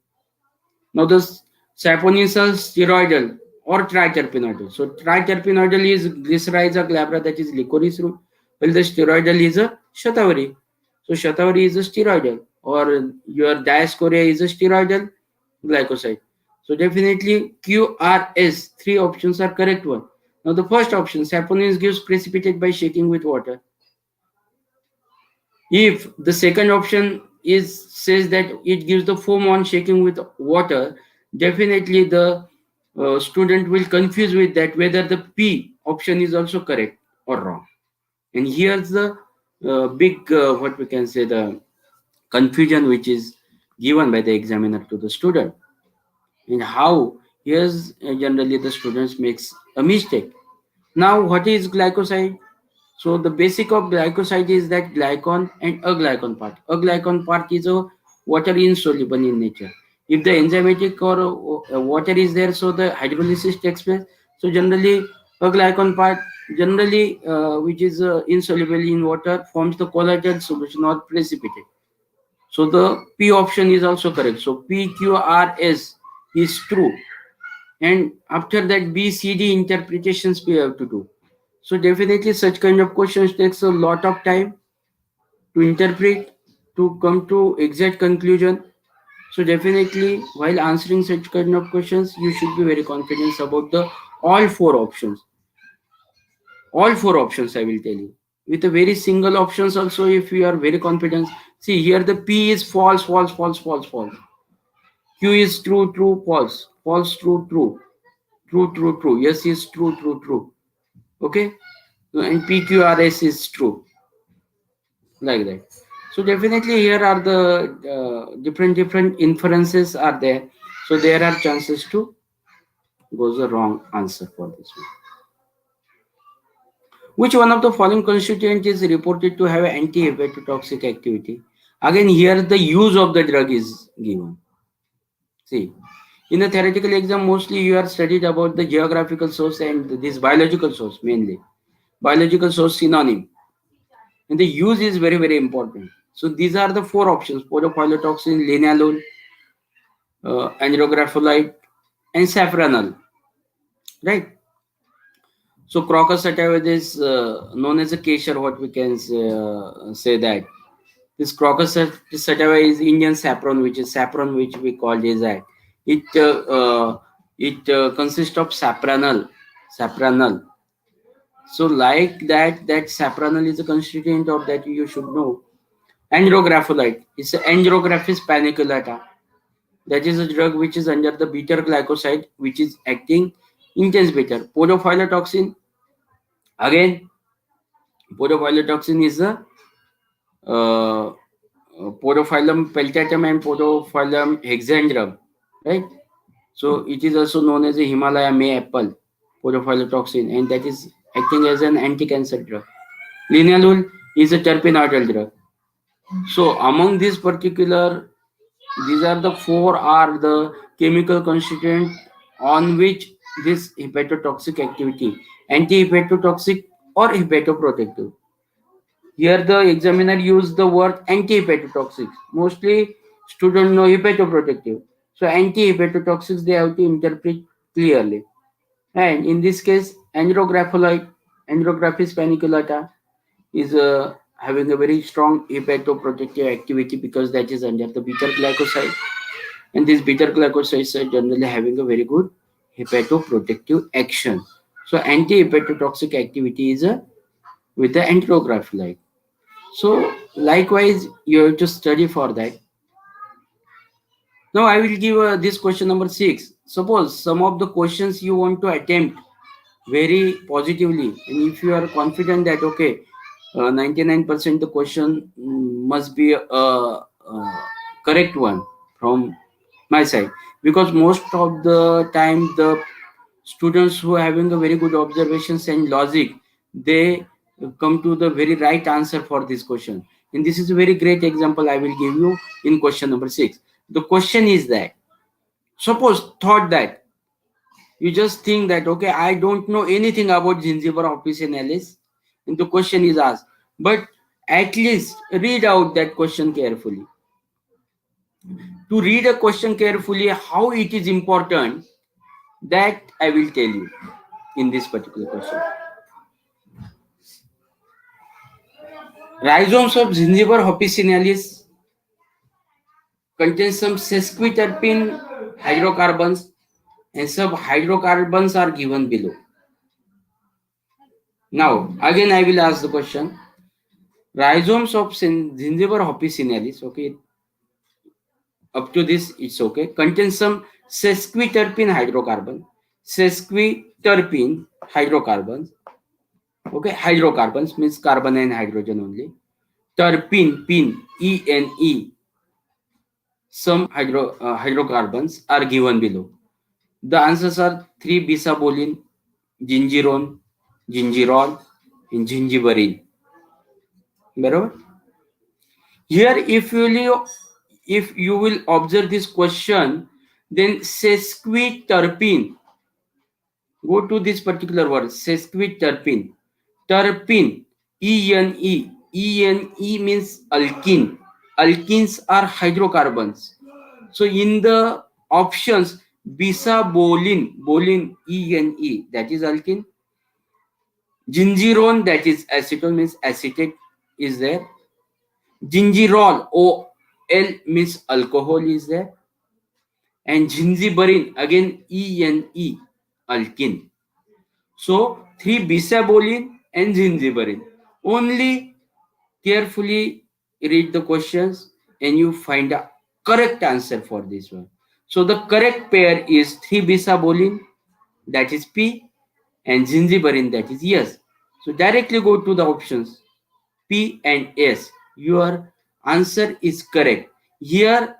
Now the saponins are steroidal or triterpenoidal. So triterpenoidal is glycyrrhiza glabra, that is licorice root, while the steroidal is a shatavari. So shatavari is a steroidal, or your diascorea is a steroidal glycoside. So definitely QRS, three options are correct one. Now the first option, saponins gives precipitate by shaking with water. If the second option is says that it gives the foam on shaking with water, definitely the student will confuse with that whether the P option is also correct or wrong. And here's the big what we can say, the confusion which is given by the examiner to the student, and how here's generally the students makes a mistake. Now what is glycoside? So the basic of glycoside is that glycon and aglycon part. Aglycon part is a water insoluble in nature. If the enzymatic or water is there, so the hydrolysis takes place. So generally aglycon part generally which is insoluble in water forms the colloidal solution or precipitate. So the P option is also correct. So PQRS is true. And after that BCD interpretations we have to do. So definitely such kind of questions takes a lot of time to interpret, to come to exact conclusion. So definitely while answering such kind of questions, you should be very confident about the all four options. All four options I will tell you. With a very single options also, if you are very confident. See here the P is false, false, false, false, false. Q is true, true, false, false, true, true, true, true, true. Yes is true, true, true. Okay. And PQRS is true. like that. So definitely here are the different inferences are there. So there are chances to goes the wrong answer for this one. Which one of the following constituent is reported to have anti-hepatotoxic activity? Again, here the use of the drug is given. See, in a theoretical exam, mostly you are studied about the geographical source and this biological source mainly. Biological source synonym. And the use is very important. So these are the four options: podophylotoxin, linalool, andrographolite, and safranal. Right? So crocus sativa is known as a kesher, what we can say that. This crocus sativa is Indian saffron, which is saffron, which we call is that. It consists of sapranal. So like that sapranal is a constituent of that you should know. Andrographolite is Andrographis paniculata. That is a drug which is under the beta glycoside, which is acting intense beta. Podophylotoxin, again, podophylotoxin is a uh, Podophyllum peltatum and Podophyllum hexandrum, right? So it is also known as a Himalaya May apple, podophylotoxin, and that is acting as an anti-cancer drug. Linalool is a terpenoidal drug. So among these are the four are the chemical constituent on which this hepatotoxic activity, anti-hepatotoxic or hepatoprotective. Here the examiner used the word anti-hepatotoxics. Mostly students know hepatoprotective. So anti-hepatotoxics they have to interpret clearly. And in this case, andrographolite, Andrographis paniculata is having a very strong hepatoprotective activity because that is under the beta glycoside. And these beta glycosides are generally having a very good hepatoprotective action. So anti-hepatotoxic activity is with the andrographolite. So likewise, you have to study for that. Now I will give this question number 6. Suppose some of the questions you want to attempt very positively, and if you are confident that okay, 99% the question must be a correct one from my side, because most of the time the students who are having a very good observations and logic, they come to the very right answer for this question. And this is a very great example I will give you in question number 6. The question is that suppose thought that you just think that okay, I don't know anything about gingiva officinalis, and the question is asked, but at least read out that question carefully. To read a question carefully, how it is important, that I will tell you in this particular question. Rhizomes of gingiva officinalis contain some sesquiterpene hydrocarbons, and some hydrocarbons are given below. Now, again, I will ask the question. Rhizomes of gingiva officinalis, okay, up to this it's okay, contains some sesquiterpene hydrocarbon. Sesquiterpene hydrocarbons, okay, hydrocarbons means carbon and hydrogen only. Terpene, pene, ENE, some hydrocarbons are given below. The answers are 3-bisabolin, gingerone, gingerol, and gingiberine. Barabar? Here, if you will observe this question, then sesquiterpene. Go to this particular word, sesquiterpene. Terpene, ENE. ENE means alkene. Alkenes are hydrocarbons. So in the options, bisabolin, bolin, ENE, that is alkene. Gingerone, that is acetone, means acetate is there. Gingerol, OL means alcohol is there. And gingiberine, again ENE, alkene. So 3-bisabolin and gingiberine. Only carefully read the questions and you find a correct answer for this one. So the correct pair is 3-bisabolin, that is P, and gingiberine, that is S. So directly go to the options P and S. your answer is correct. Here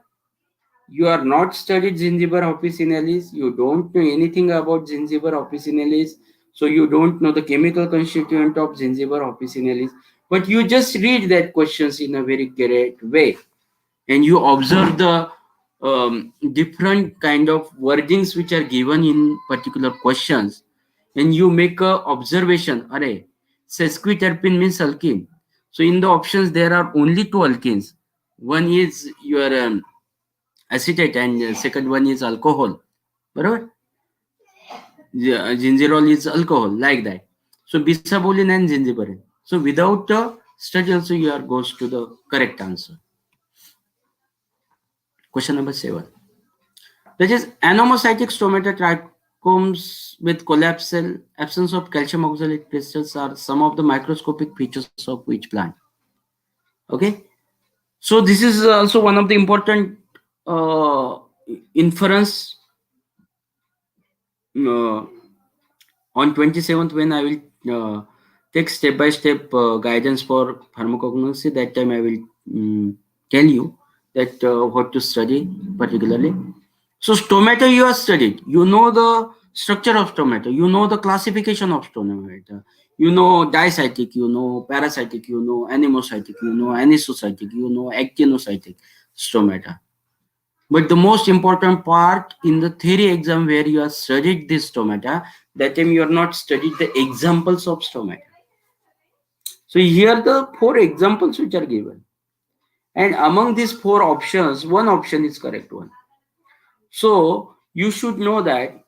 you are not studied gingiva officinalis, you don't know anything about gingiva officinalis, so you don't know the chemical constituent of gingiva officinalis, but you just read that questions in a very correct way, and you observe the different kind of wordings which are given in particular questions, and you make a observation. Array, sesquiterpene means alkene. So in the options there are only two alkenes. One is your acetate, and second one is alcohol. Barabar? Gingerol is alcohol, like that. So bisabolin and gingiberine. So without a study also you are goes to the correct answer. Question number 7. That is anomocytic stomata trichomes with collapsal absence of calcium oxalate crystals are some of the microscopic features of which plant. Okay. So this is also one of the important inference on 27th, when I will take step by step guidance for pharmacognosy. That time I will tell you that what to study particularly. So stomata you have studied. You know the structure of stomata. You know the classification of stomata. You know dicytic. You know parasitic. You know anemocytic. You know anisocytic. You know actinocytic stomata. But the most important part in the theory exam where you have studied this stomata, that time you are not studied the examples of stomata. So here the 4 examples which are given. And among these 4 options, one option is correct one. So you should know that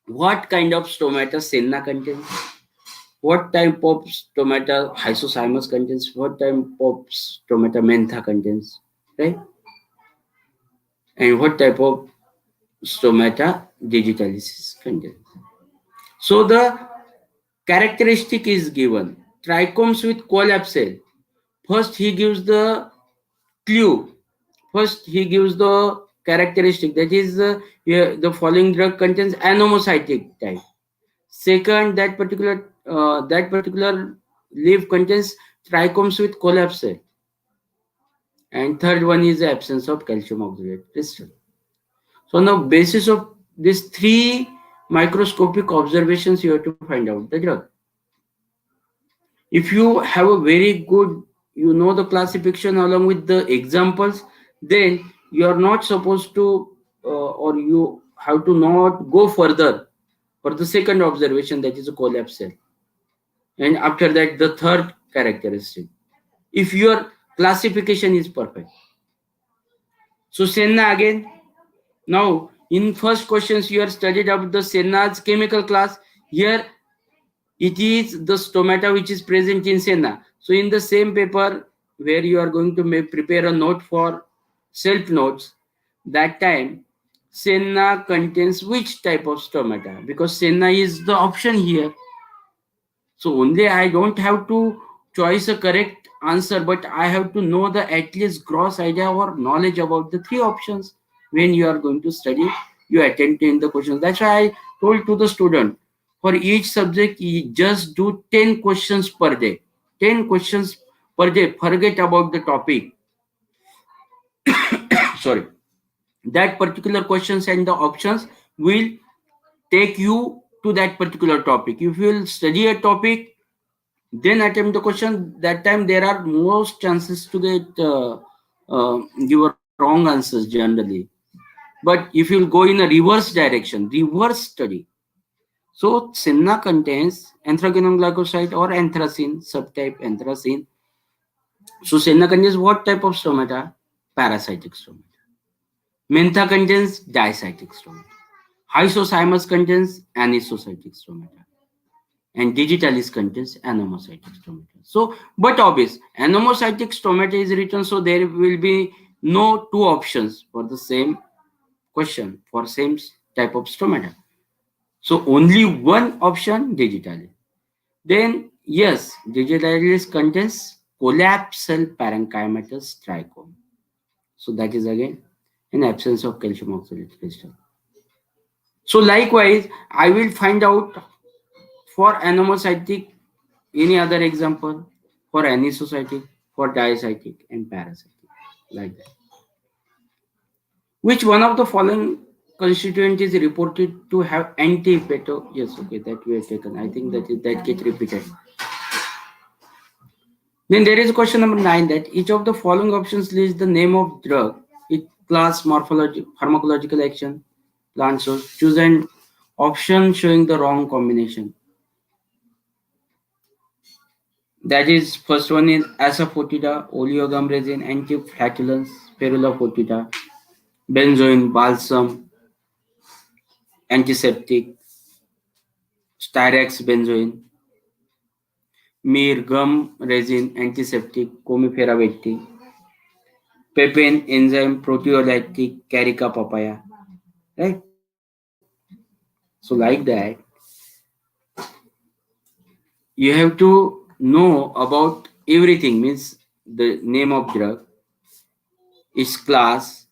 what kind of stomata senna contains, what type of stomata hyoscyamus contains, what type of stomata mentha contains, right? And what type of stomata digitalis contains. So the characteristic is given. Trichomes with collapsal. First he gives the clue. First he gives the characteristic, that is the following drug contains anomocytic type. Second, that particular leaf contains trichomes with collapsal. And third one is the absence of calcium oxalate crystal. So on the basis of these 3 microscopic observations, you have to find out the drug. If you have a very good, you know the classification along with the examples, then you are not supposed to or you have to not go further for the second observation, that is a collapsal, and after that the third characteristic, if your classification is perfect. So senna again. Now in first questions you are studied about the senna's chemical class. Here it is the stomata which is present in senna. So in the same paper where you are going to prepare a note for self notes, that time senna contains which type of stomata, because senna is the option here. So only I don't have to choose a correct answer, but I have to know the at least gross idea or knowledge about the 3 options. When you are going to study, you attend to in the questions. That's why I told to the student, for each subject, you just do 10 questions per day. 10 questions per day. Forget about the topic. Sorry. That particular questions and the options will take you to that particular topic. If you will study a topic, then attempt the question, that time there are most chances to get give a wrong answers generally. But if you will go in a reverse direction, reverse study, so senna contains anthraquinone glycoside or anthracene, subtype anthracene. So senna contains what type of stomata? Parasitic stomata. Mentha contains dicytic stomata. Hyoscyamus contains anisocytic stomata. And digitalis contains anomocytic stomata. So, but obvious, anomocytic stomata is written, so there will be no 2 options for the same question, for same type of stomata. So only one option, digitalis. Then yes, digitalis contains collapsal parenchymatous trichome. So that is again an absence of calcium oxalate crystal. So likewise, I will find out for anomocytic any other example, for anisocytic, for for diacetyl and paracetyl, like that. Which one of the following constituent is reported to have anti-peto? Yes, okay, that we have taken. I think that gets repeated. Then there is question number 9, that each of the following options lists the name of drug, its class, morphology, pharmacological action, plant source. Choose an option showing the wrong combination. That is, first one is asafoetida, oleogum resin, antiflatulence, ferula foetida, benzoin, balsam, antiseptic, styrex benzoin, mir, gum resin, antiseptic, comifera vetti, pepin, enzyme, proteolytic, carica papaya. Right? So like that, you have to know about everything, means the name of drug, its class,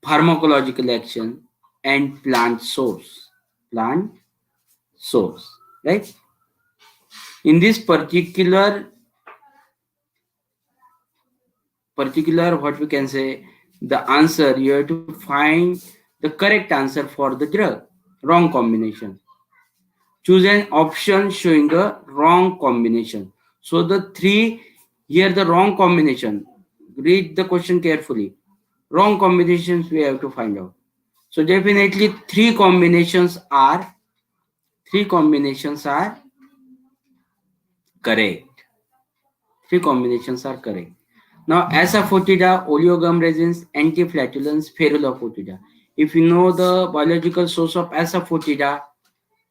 pharmacological action, and plant source. Plant source, right? In this particular what we can say, the answer, you have to find the correct answer for the drug, wrong combination. Choose an option showing a wrong combination. So the three, here the wrong combination, read the question carefully. Wrong combinations we have to find out. So definitely three combinations are correct. Three combinations are correct. Now, asafoetida, oleogum resins, antiflatulence, ferula foetida. If you know the biological source of asafoetida,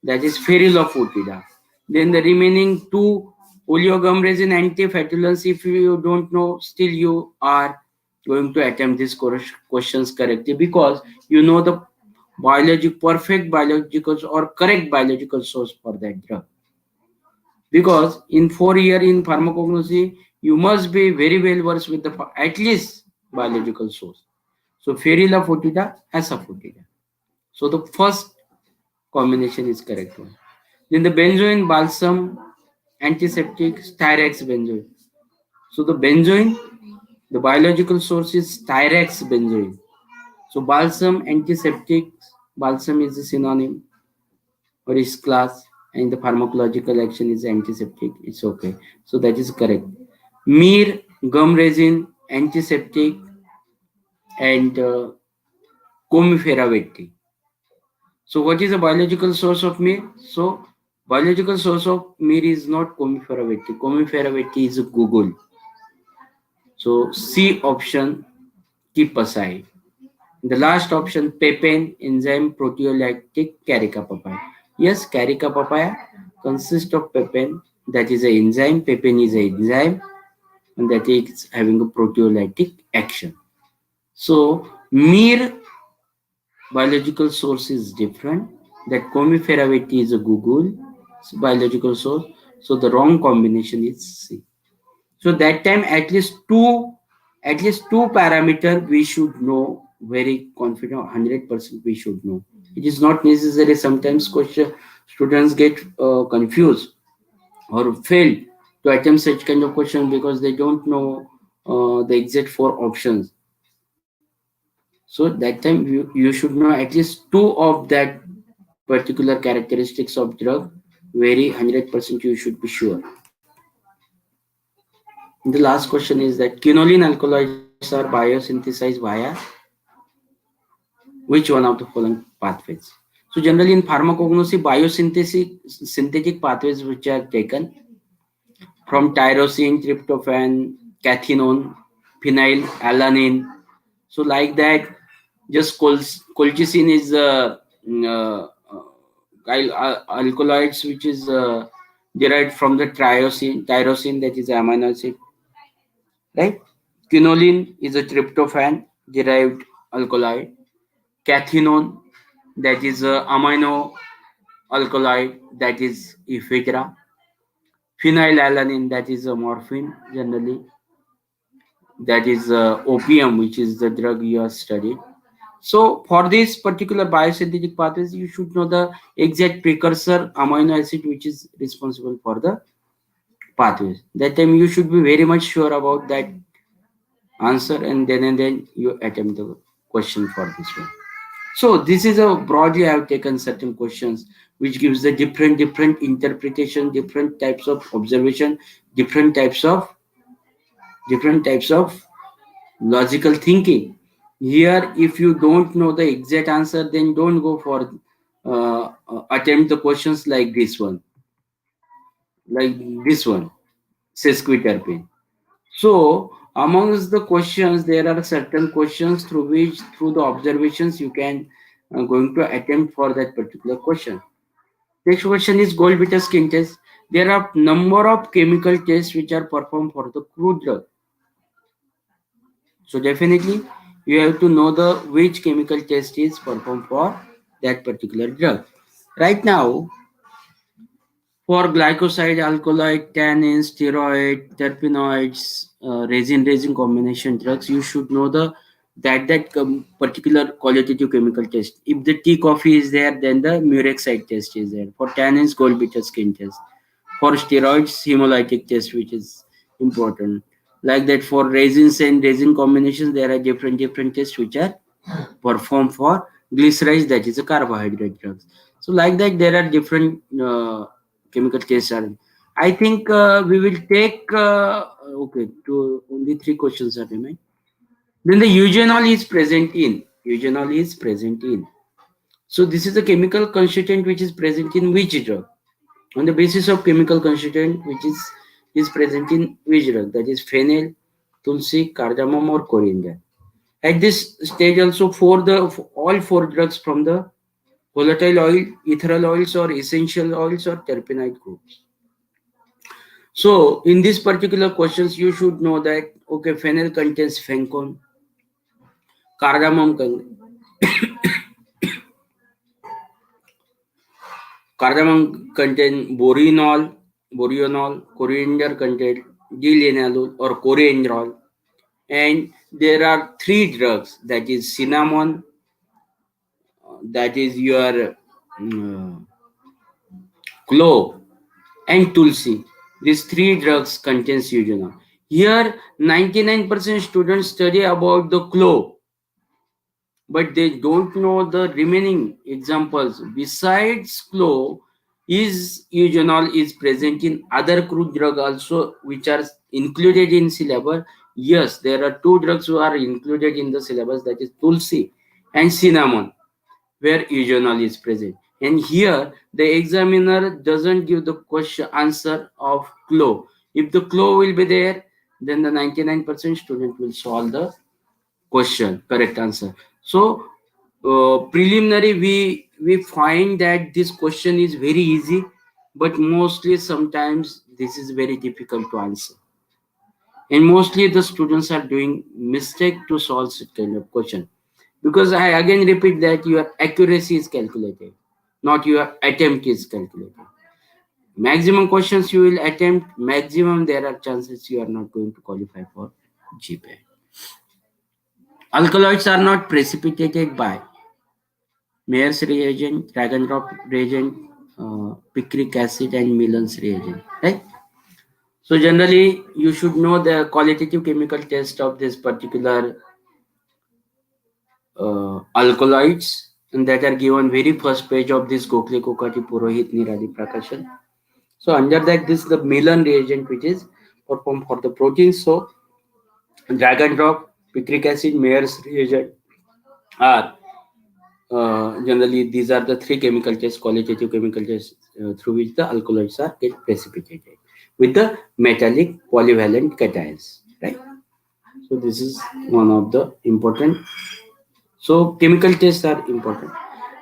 that is ferula foetida. Then the remaining two, oleogum resin, antiflatulence, if you don't know, still you are going to attempt these questions correctly, because you know the perfect biological or correct biological source for that drug. Because in 4 year in pharmacognosy, you must be very well versed with the at least biological source. So ferula foetida, asafoetida. So the first combination is correct one. Then the benzoin, balsam, antiseptic, styrex benzoin. So the benzoin, the biological source is styrex benzoin. So balsam, antiseptic, balsam is a synonym or its class, and the pharmacological action is antiseptic. It's okay. So that is correct. Mir, gum resin, antiseptic, and comifera vetti. So what is the biological source of mir? So biological source of mir is not comifera vetti. Comifera vetti is a Google. So C option, keep aside. The last option, pepin, enzyme, proteolytic, carica papaya. Yes, carica papaya consists of pepin, that is an enzyme. Pepin is an enzyme, and that is having a proteolytic action. So mere biological source is different. That comifera vetti is a Google biological source. So the wrong combination is C. So that time at least two parameter we should know, very confident, 100% we should know. It is not necessary. Sometimes question students get confused or fail to attempt such kind of question because they don't know the exact four options. So that time you should know at least two of that particular characteristics of drug. Very 100% you should be sure. The last question is that quinoline alkaloids are biosynthesized via which one of the following pathways? So generally in pharmacognosy, synthetic pathways which are taken from tyrosine, tryptophan, cathinone, phenylalanine. So like that, just colchicine is alkaloids which is derived from the tyrosine, that is amino acid, right? Quinoline is a tryptophan derived alkaloid. Cathinone, that is a amino alkaloid, that is ephedra. Phenylalanine, that is a morphine generally, that is opium, which is the drug you have studied. So for this particular biosynthetic pathways, you should know the exact precursor amino acid which is responsible for the pathways. That time you should be very much sure about that answer, and then you attempt the question for this one. So this is a broadly I have taken certain questions which gives the different interpretation, different types of observation, different types of different types of logical thinking. Here, if you don't know the exact answer, then don't go for attempt the questions like this one, sesquiterpene. So, amongst the questions, there are certain questions through which, through the observations, you can going to attempt for that particular question. Next question is gold beater skin test. There are number of chemical tests which are performed for the crude drug. So definitely you have to know the which chemical test is performed for that particular drug. Right now, for glycoside, alkaloid, tannin, steroid, terpenoids, resin combination drugs, you should know the particular qualitative chemical test. If the tea coffee is there, then the murex test is there. For tannins, gold beater skin test. For steroids, hemolytic test, which is important. Like that, for resins and resin combinations, there are different tests which are performed for glycerides, that is a carbohydrate drugs. So like that, there are different chemical tests are. I think we will take okay to only 3 questions are remain. Then the eugenol is present in. Eugenol is present in. So this is a chemical constituent which is present in which drug? On the basis of chemical constituent which is present in which drug? That is fennel, tulsi, cardamom, or coriander. At this stage also for all 4 drugs from the volatile oil, ethereal oils or essential oils or terpenite groups. So in these particular questions, you should know that okay, fennel contains phencone, cardamom contain boreanol, coriander contain dilinalol or coriandrol, and there are 3 drugs, that is cinnamon, that is your clove, and tulsi. These 3 drugs contains eugenol. Here 99% students study about the clove, but they don't know the remaining examples. Besides clove, is eugenol is present in other crude drug also which are included in syllabus? Yes, there are 2 drugs who are included in the syllabus, that is tulsi and cinnamon, where eugenol is present. And here the examiner doesn't give the question answer of clove. If the clove will be there, then the 99% student will solve the question, correct answer. So preliminary we find that this question is very easy, but mostly sometimes this is very difficult to answer. And mostly the students are doing mistake to solve such kind of question. Because I again repeat that your accuracy is calculated, not your attempt is calculated. Maximum questions you will attempt, maximum there are chances you are not going to qualify for GPAT. Alkaloids are not precipitated by Mayer's reagent, drag drop reagent, picric acid, and Millen's reagent, right? So generally, you should know the qualitative chemical test of this particular alkaloids, and that are given very first page of this Gokhale Kokati Purohit Niradi Prakashan. So under that, this is the Millen reagent which is performed for the proteins. So drag and drop, picric acid, Mayer's reagent are generally these are the 3 chemical tests, qualitative chemical tests through which the alkaloids are get precipitated with the metallic polyvalent cations, right? So this is one of the important. So chemical tests are important.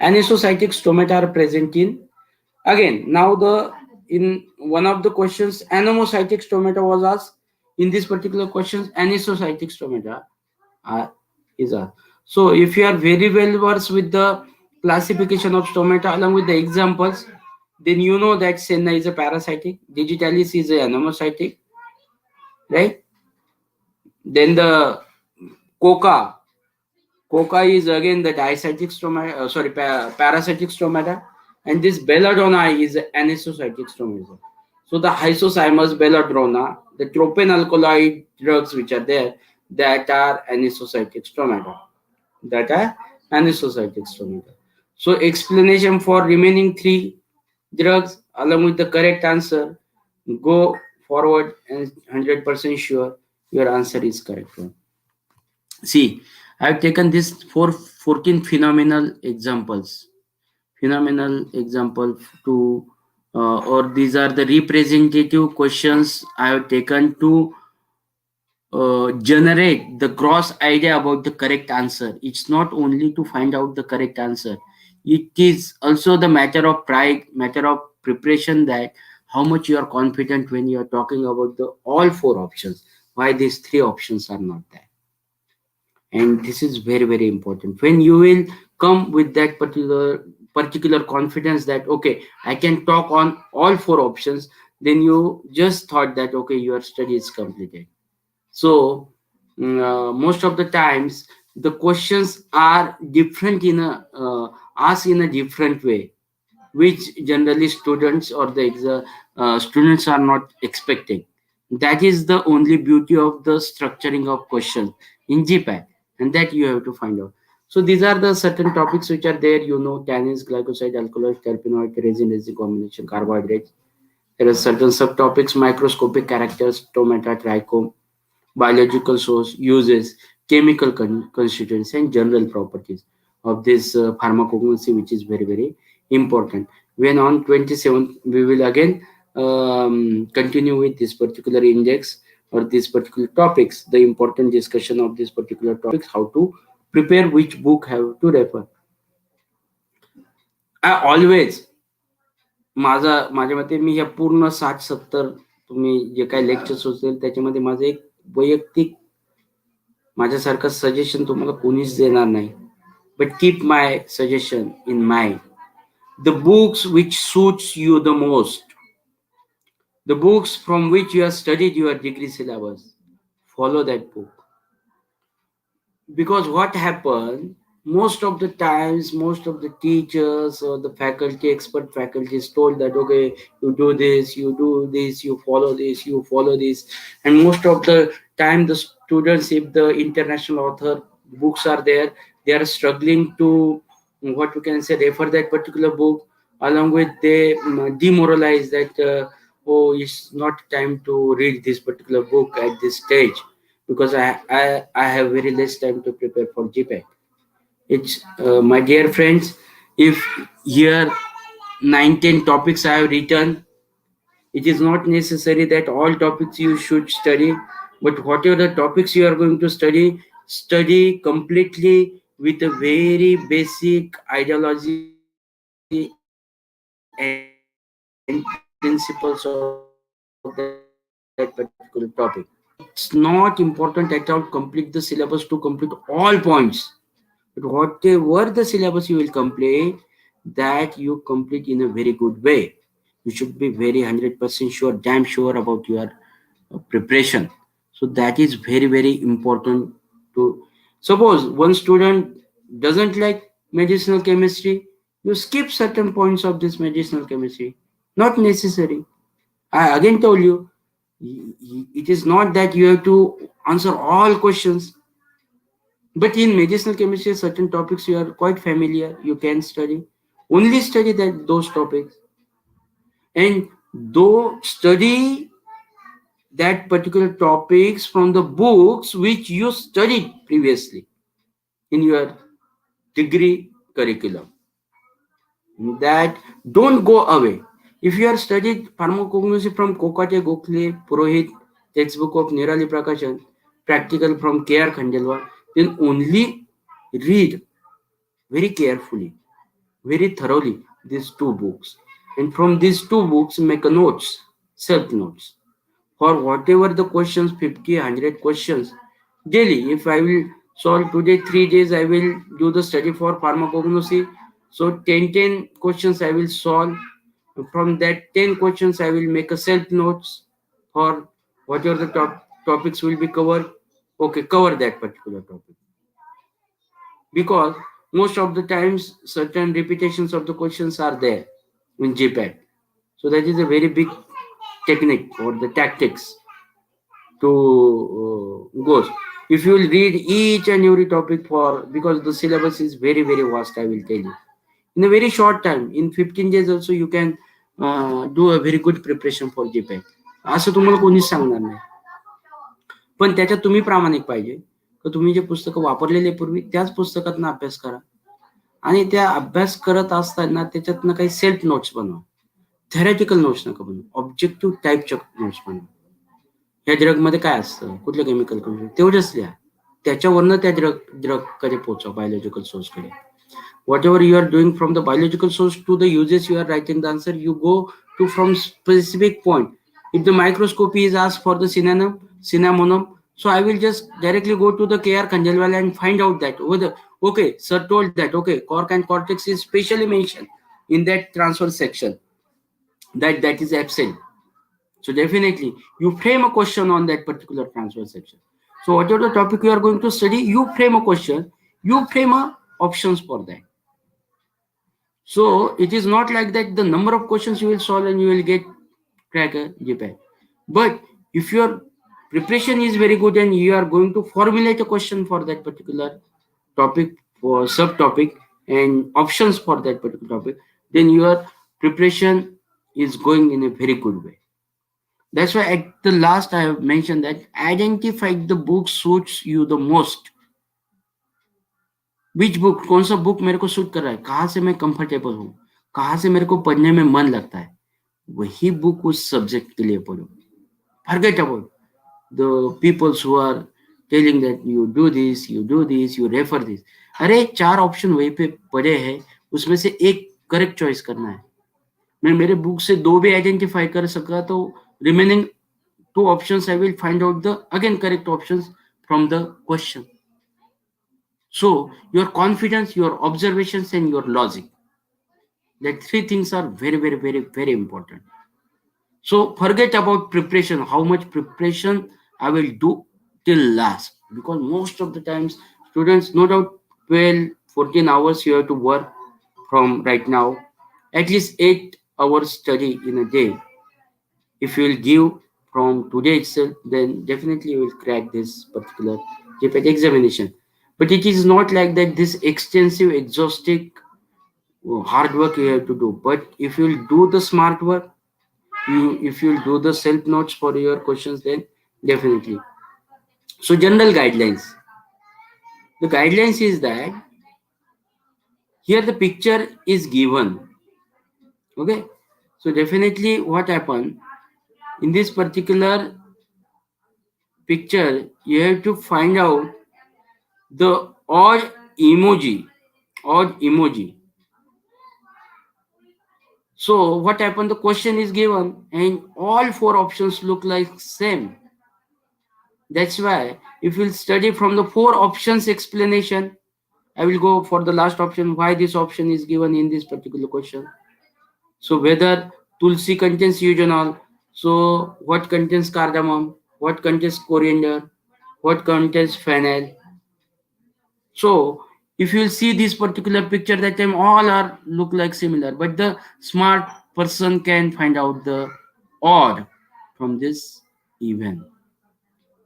Anisocytic stomata are present in, again now the in one of the questions anomocytic stomata was asked. In this particular questions anisocytic stomata are is asked. So if you are very well versed with the classification of stomata along with the examples, then you know that Senna is a parasitic, digitalis is a anomocytic, right? Then the coca is again the diacytic stomata, parasitic stomata, and this belladonna is anisocytic stomata. So the isocymus, belladonna, the tropane alkaloid drugs which are there, that are anisocytic stomata. That are anisocytic stomata. So explanation for remaining three drugs along with the correct answer. Go forward and 100% sure your answer is correct one. See, I have taken this for 14 phenomenal example to or these are the representative questions I have taken to generate the gross idea about the correct answer. It's not only to find out the correct answer, it is also the matter of pride, matter of preparation, that how much you are confident when you are talking about the all four options, why these three options are not there. And this is very important. When you will come with that particular confidence that okay, I can talk on all four options, then you just thought that okay, your study is completed. So most of the times the questions are different in a asked in a different way, which generally students or the students are not expecting. That is the only beauty of the structuring of questions in GPAT, and that you have to find out. So these are the certain topics which are there. Tannins, glycoside, alkaloid, terpenoid, resin combination, carbohydrates. There are certain subtopics: microscopic characters, stomata, trichome, biological source, uses, chemical constituents, and general properties of this pharmacognosy, which is very important. When on 27th, we will again continue with this particular index or these particular topics, the important discussion of this particular topics, how to prepare, which book have to refer. I always माझ्या मते मी या पूर्ण 60-70 तुम्ही जे काही lectures होतील त्याच्यामध्ये माझं एक वैयक्तिक माझ्यासारखं सजेशन तुम्हाला कोणीच देणार नाही. But keep my suggestion in mind. The books which suits you the most, the books from which you have studied your degree syllabus, follow that book. Because what happened, most of the times, most of the teachers or the faculty, expert faculties told that okay, you do this, you do this, you follow this, you follow this. And most of the time the students, if the international author books are there, they are struggling to what we can say refer that particular book. Along with they demoralize that oh, it's not time to read this particular book at this stage, because I have very less time to prepare for GPAT. It's my dear friends, if here 9-10 topics I have written, it is not necessary that all topics you should study, but whatever the topics you are going to study completely with a very basic ideology and principles of that particular topic. It's not important at all complete the syllabus to complete all points, but whatever the syllabus you will complete, that you complete in a very good way. You should be very 100% sure, damn sure about your preparation. So that is very important. To suppose one student doesn't like medicinal chemistry, you skip certain points of this medicinal chemistry. Not necessary. I again told you, it is not that you have to answer all questions, but in medicinal chemistry certain topics you are quite familiar, you can study, only study that those topics, and though study that particular topics from the books which you studied previously in your degree curriculum. That don't go away. If you are studied pharmacognosy from Kokate, Gokhale, Purohit, textbook of Nirali Prakashan, practical from K.R. Khandelwal, then only read very carefully, very thoroughly these two books. And from these two books, make a notes, self notes. For whatever the questions, 50, 100 questions daily. If I will solve today 3 days, I will do the study for pharmacognosy. So 10 questions I will solve. From that 10 questions, I will make a self notes for whatever the topics will be covered. Okay, cover that particular topic. Because most of the times, certain repetitions of the questions are there in GPAT. So that is a very big technique or the tactics to goes. If you will read each and every topic for, because the syllabus is very very vast, I will tell you. In a very short time, in 15 days also you can do a very good preparation for GPAT. असं तुम्हाला कोणीच सांगणार नाही. पण त्याच्यात तुम्ही प्रामाणिक पाहिजे, तर तुम्ही जे पुस्तकं वापरलेले पूर्वी त्याच पुस्तकातनं अभ्यास करा, आणि त्या अभ्यास करत असताना त्याच्यातनं काही सेल्फ नोट्स बनवा. थेरॅटिकल नोट्स नका बनवू, ऑब्जेक्टिव्ह टाईपच्या नोट्स बनवा. ह्या ड्रगमध्ये काय असतं, कुठलं केमिकल तेवढंच लिहा, त्याच्यावरनं त्या ड्रगकडे पोहोचा, biological सोर्सकडे. Whatever you are doing from the biological source to the uses you are writing the answer, you go to from specific point. If the microscopy is asked for the cinnamomum, so I will just directly go to the KR Khandelwal and find out that okay, sir told that okay, cork and cortex is specially mentioned in that transfer section, that is absent. So definitely you frame a question on that particular transfer section. So whatever the topic you are going to study, you frame a question, you frame a options for that. So it is not like that the number of questions you will solve and you will get crack a GPAT. But if your preparation is very good and you are going to formulate a question for that particular topic, for subtopic, and options for that particular topic, then your preparation is going in a very good way. That's why at the last I have mentioned that identify the book suits you the most. Which book, कौन सा book मेरे को suit कर रहा है, कहाँ से मैं कंफर्टेबल हूँ, कहाँ से मेरे को पढ़ने में मन लगता है, वही बुक उस सब्जेक्ट के लिए पढ़ो. Forget about the peoples who are telling that you do this, you refer this. अरे 4 ऑप्शन वहीं पे पड़े हैं, उसमें से एक करेक्ट चॉइस करना है. मैं मेरे बुक से 2 भी आइडेंटिफाई कर सका तो remaining 2 options I will find out the again correct options from the question. So your confidence, your observations, and your logic, that 3 things are very very very very important. So forget about preparation, how much preparation I will do till last, because most of the times students, no doubt 12-14 hours you have to work from right now, at least 8 hours study in a day. If you will give from today itself, then definitely you will crack this particular GPAT examination. But it is not like that this extensive, exhaustive, hard work you have to do. But if you will do the smart work, if you will do the self notes for your questions, then definitely. So general guidelines. The guidelines is that here the picture is given. Okay. So definitely what happened in this particular picture, you have to find out the odd emoji. So what happened, the question is given and all 4 options look like same. That's why if you'll study from the 4 options explanation, I will go for the last option, why this option is given in this particular question. So whether tulsi contains eugenol, so what contains cardamom, what contains coriander, what contains fennel. So if you will see this particular picture, that time all are look like similar, but the smart person can find out the odd from this event,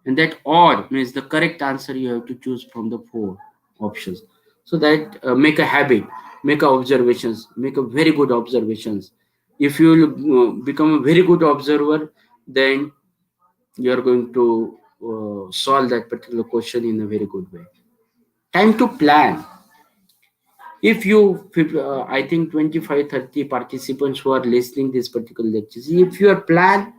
and that odd means the correct answer you have to choose from the 4 options. So that make a habit, make a observations, make a very good observations. If you will become a very good observer, then you are going to solve that particular question in a very good way. Time to plan. If you I think 25-30 participants who are listening this particular lectures, if you are plan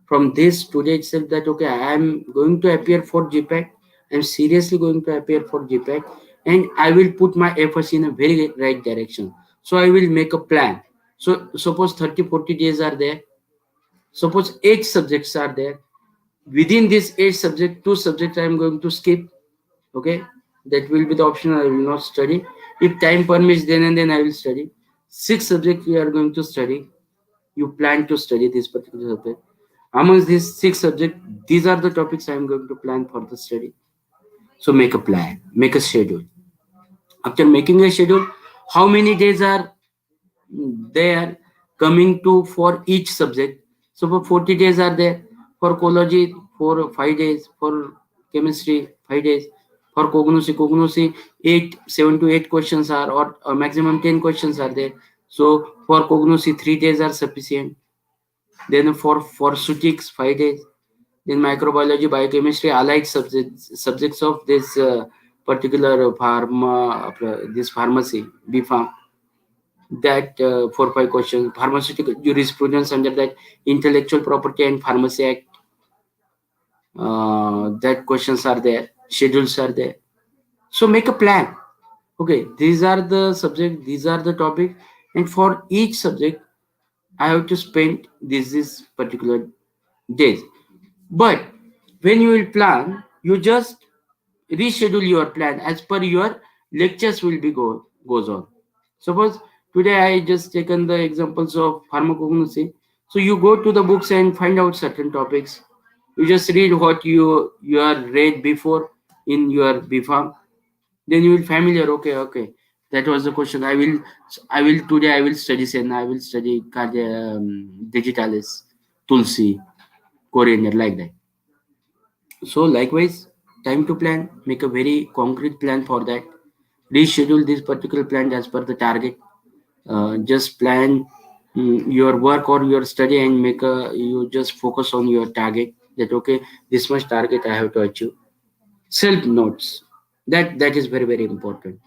from this today itself that okay, I am going to appear for GPAT, I am seriously going to appear for GPAT, and I will put my efforts in a very right direction. So I will make a plan. So suppose 30-40 days are there, suppose 8 subjects are there. Within this 8 subjects, 2 subjects I am going to skip. Okay, that will be the option, I will not study. If time permits, then and then I will study. 6 subjects you are going to study. You plan to study this particular subject. Amongst these 6 subjects, these are the topics I am going to plan for the study. So make a plan, make a schedule. After making a schedule, how many days are there coming to for each subject? So for 40 days are there. For ecology, for 5 days. For chemistry, 5 days. For cognosy, 7 to 8 questions are, or maximum 10 questions are there. So for cognosy, 3 days are sufficient. Then for pharmaceutics, 5 days. Then microbiology, biochemistry, allied subjects of this particular pharma, this pharmacy, B Farm, that 4 5 questions. Pharmaceutical jurisprudence under that intellectual property and pharmacy act, that questions are there, schedules are there. So make a plan. Okay, these are the subject, these are the topic, and for each subject I have to spend this particular days. But when you will plan, you just reschedule your plan as per your lectures will be goes on. Suppose today I just taken the examples of pharmacognosy. So you go to the books and find out certain topics. You just read what you are read before in your BPharm. Then you will familiar. Okay, okay. That was the question. I will today I will study Sen. I will study digitalis, tulsi, coriander, like that. So likewise, time to plan, make a very concrete plan for that. Reschedule this particular plan as per the target. Just plan your work or your study and make a you just focus on your target. That okay, this much target I have to achieve. Self notes. That is very very important.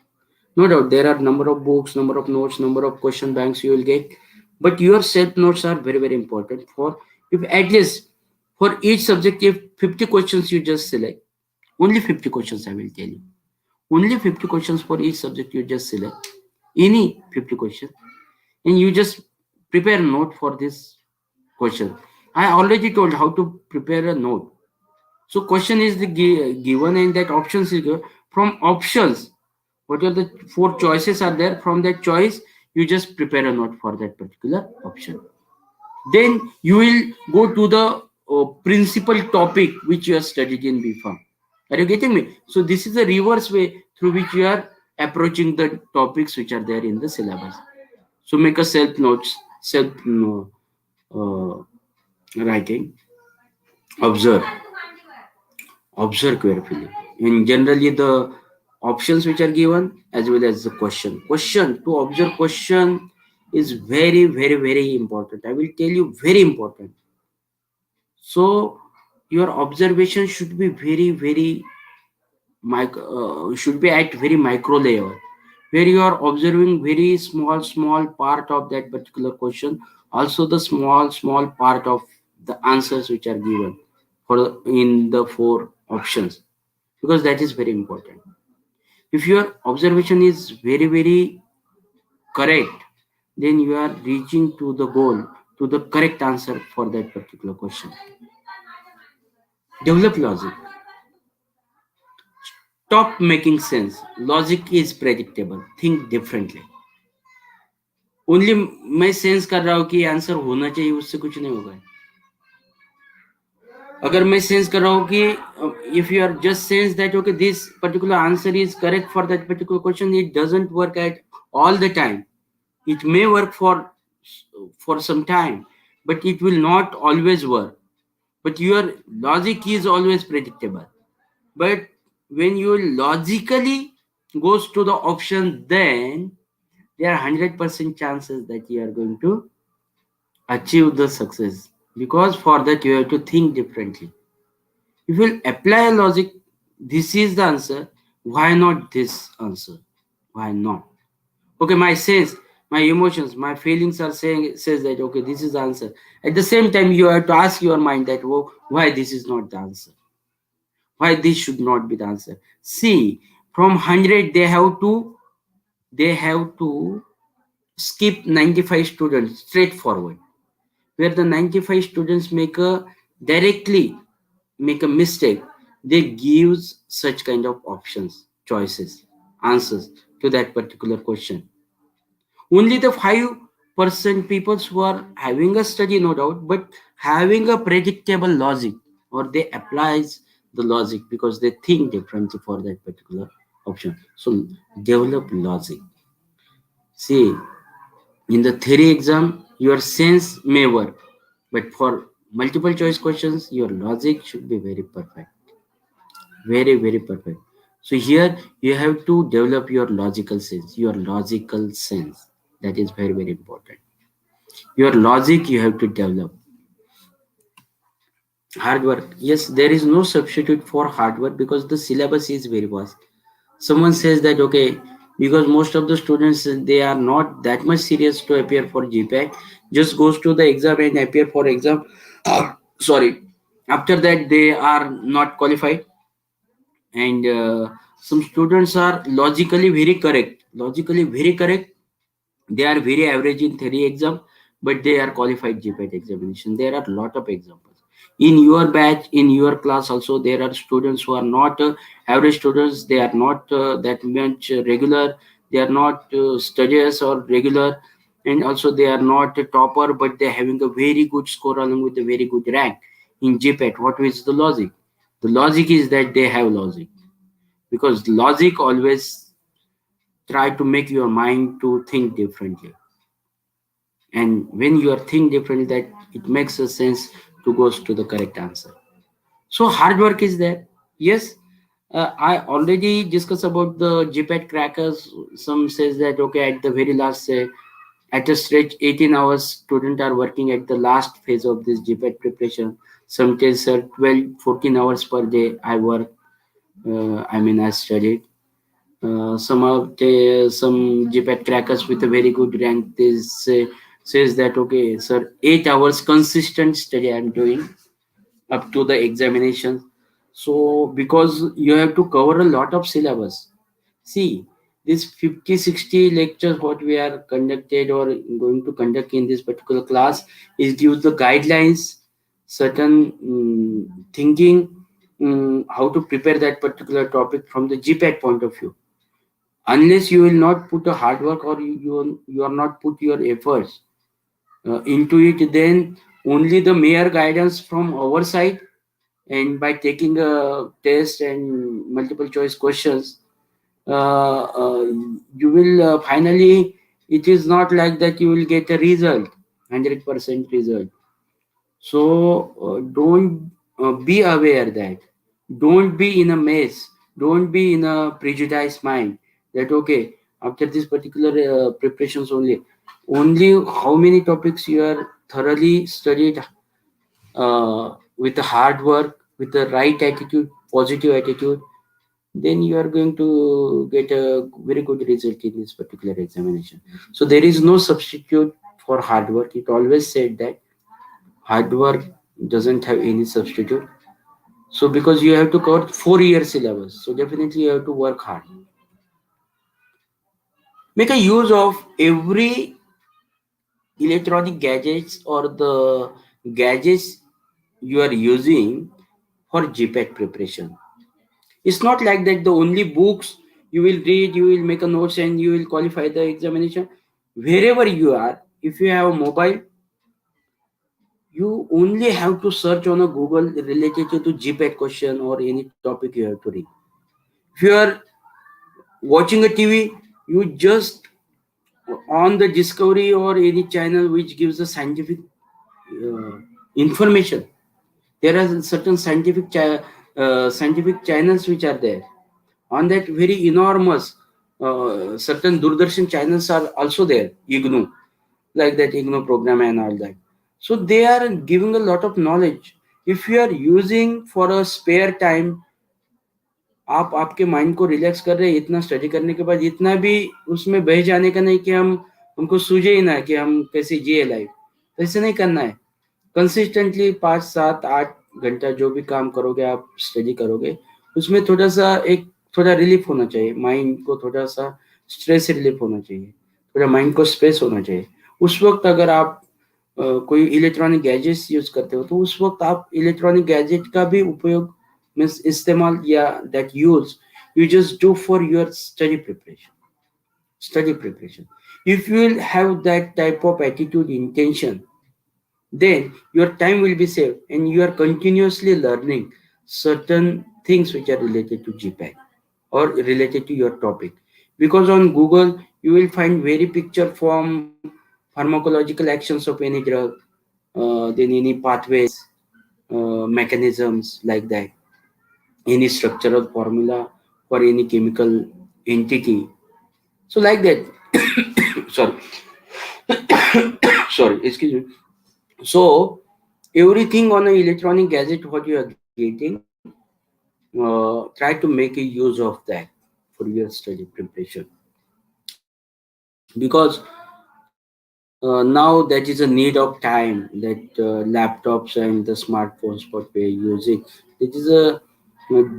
No doubt there are number of books, number of notes, number of question banks you will get, but your self notes are very very important. For if at least for each subject, if 50 questions you just select, only 50 questions I will tell you. Only 50 questions for each subject you just select. Any 50 questions. And you just prepare a note for this question. I already told how to prepare a note. So question is the given and that options is given. From options, what are the 4 choices are there? From that choice, you just prepare a note for that particular option. Then you will go to the principal topic which you have studied in BPharm. Are you getting me? So this is the reverse way through which you are approaching the topics which are there in the syllabus. So make a self notes, self writing, observe, observe carefully. And generally the options which are given as well as the question to observe question is very very very important. I will tell you, very important. So your observation should be very very should be at very micro level, where you are observing very small part of that particular question, also the small part of the answers which are given for in the 4 options, because that is very important. If your observation is very very correct, then you are reaching to the goal, to the correct answer for that particular question. Develop logic. Stop making sense. Logic is predictable. Think differently. Only मैं sense कर रहा हूं कि answer होना चाहिए, उससे कुछ नहीं होगा. अगर मैं सेंस कर रहा हूं कि if you are just sense that okay this particular answer is correct for that particular question, it doesn't work at all the time. It may work for some time, but it will not always work. But your logic is always predictable. But when you logically goes to the option, then there are 100% chances that you are going to achieve the success, because for that you have to think differently. If you apply a logic, this is the answer, why not this answer? Why not? Okay, my sense, my emotions, my feelings are saying says that okay, this is the answer. At the same time, you have to ask your mind that, oh, why this is not the answer, why this should not be the answer. See, from 100 they have to skip 95 students straightforward, where the 95 students directly make a mistake. They gives such kind of options, choices, answers to that particular question. Only the 5% people who are having a study, no doubt, but having a predictable logic, or they applies the logic because they think differently for that particular option. So develop logic. See, in the theory exam, your sense may work, But for multiple choice questions, your logic should be very perfect, very, very perfect. So here you have to develop your logical sense, your logical sense. That is very, very important. Your logic you have to develop. Hard work. Yes, there is no substitute for hard work because the syllabus is very vast. Someone says that okay, because most of the students they are not that much serious to appear for GPAT, just goes to the exam and appear for exam. Sorry, after that they are not qualified, and some students are logically very correct. They are very average in theory exam, but they are qualified GPAT examination. There are lot of examples. In your batch, in your class also, there are students who are not average students. They are not that much regular. They are not studious or regular, and also they are not a topper, but they are having a very good score along with a very good rank in GPAT. What is the logic? The logic is that they have logic, because logic always try to make your mind to think differently, and when you are think differently, that it makes a sense to goes to the correct answer. So hard work is there. Yes, I already discussed about the GPAT crackers. Some says that okay, at the very last say at a stretch 18 hours student are working at the last phase of this GPAT preparation. Some tells 12 14 hours per day I work, I studied. Some of the some GPAT crackers with a very good rank, they says that okay sir, 8 hours consistent study I'm doing up to the examination. So because you have to cover a lot of syllabus. See, this 50-60 lectures what we are conducted or going to conduct in this particular class is give the guidelines, certain thinking, how to prepare that particular topic from the GPAT point of view. Unless you will not put a hard work, or you are not put your efforts into it, then only the mere guidance from our side, and by taking a test and multiple choice questions, you will finally, it is not like that you will get a result, 100% result. So don't be aware that, don't be in a mess, don't be in a prejudiced mind that okay, after this particular preparations only how many topics you are thoroughly studied with the hard work, with the right attitude, positive attitude, then you are going to get a very good result in this particular examination. So there is no substitute for hard work. It always said that hard work doesn't have any substitute. So because you have to cover 4 year syllabus, so definitely you have to work hard. Make a use of every electronic gadgets or the gadgets you are using for GPAT preparation. It's not like that the only books you will read, you will make a notes and you will qualify the examination. Wherever you are, if you have a mobile, you only have to search on a Google related to GPAT question or any topic you have to read. If you are watching a TV, you just on the Discovery or any channel which gives a scientific information. There are certain scientific channels which are there. On that very enormous, certain Doordarshan channels are also there, IGNU, like that IGNU program and all that. So they are giving a lot of knowledge. If you are using for a spare time, आप आपके mind को relax कर रहे हैं इतना study करने के बाद, इतना भी उसमें बह जाने का नहीं कि हमको सूझे ही ना कि हम कैसे जिए लाइफ, तो ऐसे नहीं करना है. कंसिस्टेंटली 5 7 8 घंटा जो भी काम करोगे, आप स्टडी करोगे, उसमें थोड़ा सा एक थोड़ा रिलीफ होना चाहिए माइंड को, थोड़ा सा स्ट्रेस रिलीफ होना चाहिए, थोड़ा माइंड को स्पेस होना चाहिए. उस वक्त अगर आप कोई इलेक्ट्रॉनिक गैजेट्स यूज करते हो, तो उस वक्त आप इलेक्ट्रॉनिक गैजेट का भी उपयोग means istemal, yeah, that use you just do for your study preparation. If you will have that type of attitude, intention, then your time will be saved and you are continuously learning certain things which are related to GPAT or related to your topic. Because on Google you will find very picture from pharmacological actions of any drug, then any pathways, mechanisms like that, any structural formula for any chemical entity. So like that. Sorry, sorry, excuse me. So everything on an electronic gadget what you are getting, try to make a use of that for your study preparation, because now that is a need of time, that laptops and the smartphones what we are using, it is a